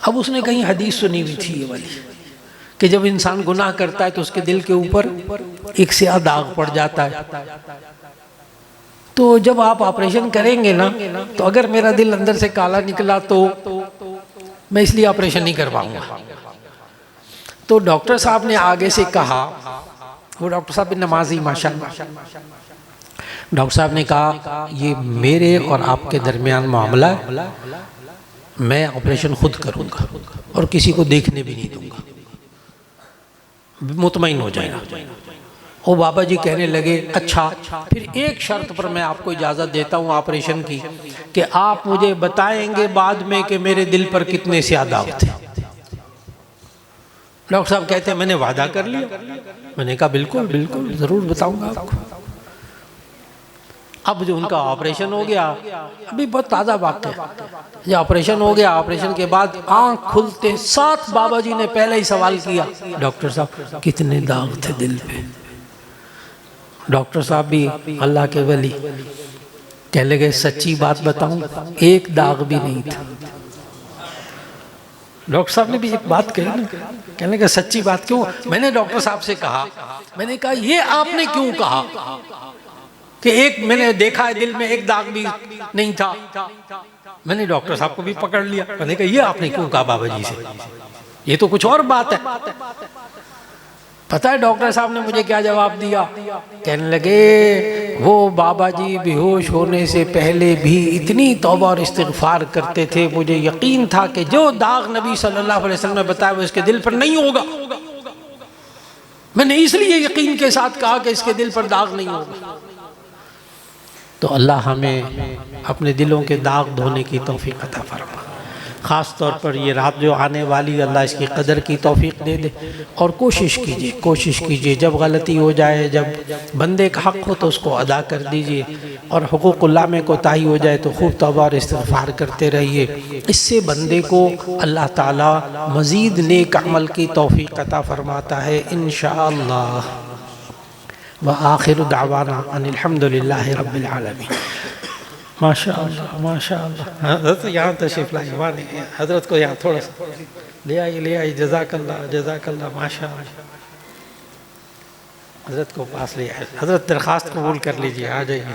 अब उसने कहीं हदीस सुनी हुई थी ये वाली कि जब इंसान गुनाह करता है तो उसके दिल के ऊपर एक स्याह दाग पड़ जाता है। तो जब आप ऑपरेशन करेंगे ना, तो अगर मेरा दिल अंदर से काला निकला तो मैं इसलिए ऑपरेशन नहीं करवाऊंगा। तो डॉक्टर साहब ने आगे से कहा, वो डॉक्टर साहब भी नमाजी माशाल्लाह, डॉक्टर साहब ने कहा ये मेरे और आपके दरमियान मामला है, मैं ऑपरेशन खुद करूंगा और किसी को देखने भी नहीं दूंगा, मुतमईन हो जाएगा। वो बाबा जी कहने लगे अच्छा, फिर एक शर्त पर मैं आपको इजाज़त देता हूँ ऑपरेशन की, कि आप मुझे बताएंगे बाद में कि मेरे दिल पर कितने स्याह दाग थे। डॉक्टर साहब कहते हैं मैंने वादा कर लिया। मैंने कहा बिल्कुल बिल्कुल ज़रूर बताऊंगा आपको। अब जो उनका ऑपरेशन हो गया, अभी बहुत ताज़ा वाक़या, ये ऑपरेशन हो गया, ऑपरेशन के बाद आँख खुलते साथ बाबा जी ने पहले ही सवाल किया, डॉक्टर साहब कितने दाग थे दिल पे? डॉक्टर साहब भी अल्लाह के वली कह लगे सच्ची बात बताऊं, एक दाग भी नहीं था। डॉक्टर साहब ने भी एक बात कही ना, कहने लगे सच्ची बात क्यों? मैंने डॉक्टर साहब से कहा, मैंने कहा ये आपने क्यों कहा कि एक मैंने देखा है दिल में एक दाग भी नहीं था? मैंने डॉक्टर साहब को भी पकड़ लिया, मैंने कहा ये आपने क्यों कहा बाबा जी से? ये तो कुछ और बात है। पता है डॉक्टर साहब ने मुझे क्या जवाब दिया? कहने लगे वो बाबा जी बेहोश होने से पहले भी इतनी तौबा और इस्तिग़फ़ार करते थे, मुझे यकीन था कि जो दाग नबी सल्लल्लाहु अलैहि वसल्लम ने बताया वो इसके दिल पर नहीं होगा। मैंने इसलिए यकीन के साथ कहा कि इसके दिल पर दाग नहीं होगा। तो अल्लाह हमें अपने दिलों के दाग धोने की तौफीक अता फरमा। ख़ास तौर पर ये रात जो आने वाली, अल्लाह इसकी कदर की तौफीक दे दे। और कोशिश कीजिए जब गलती हो जाए, जब बंदे का हक़ हो तो उसको अदा कर दीजिए, और हुकूक़ुल्लाह में कोताही हो जाए तो खूब तौबा और इस्तिग़फ़ार करते रहिए। इससे बंदे को अल्लाह ताला मज़ीद नेक अमल की तौफीक अता फरमाता है इंशाअल्लाह। व आखिरु दावाना अनिल हम्दुलिल्लाहि रब्बिल आलमीन। माशाअल्लाह माशाअल्लाह। हज़रत यहाँ तशरीफ़ लाई, हज़रत को यहाँ थोड़ा सा ले आई जज़ाकल्लाह माशाअल्लाह। हज़रत को पास ले आए, हज़रत दरख्वास्त कबूल कर लीजिए, आ जाइए।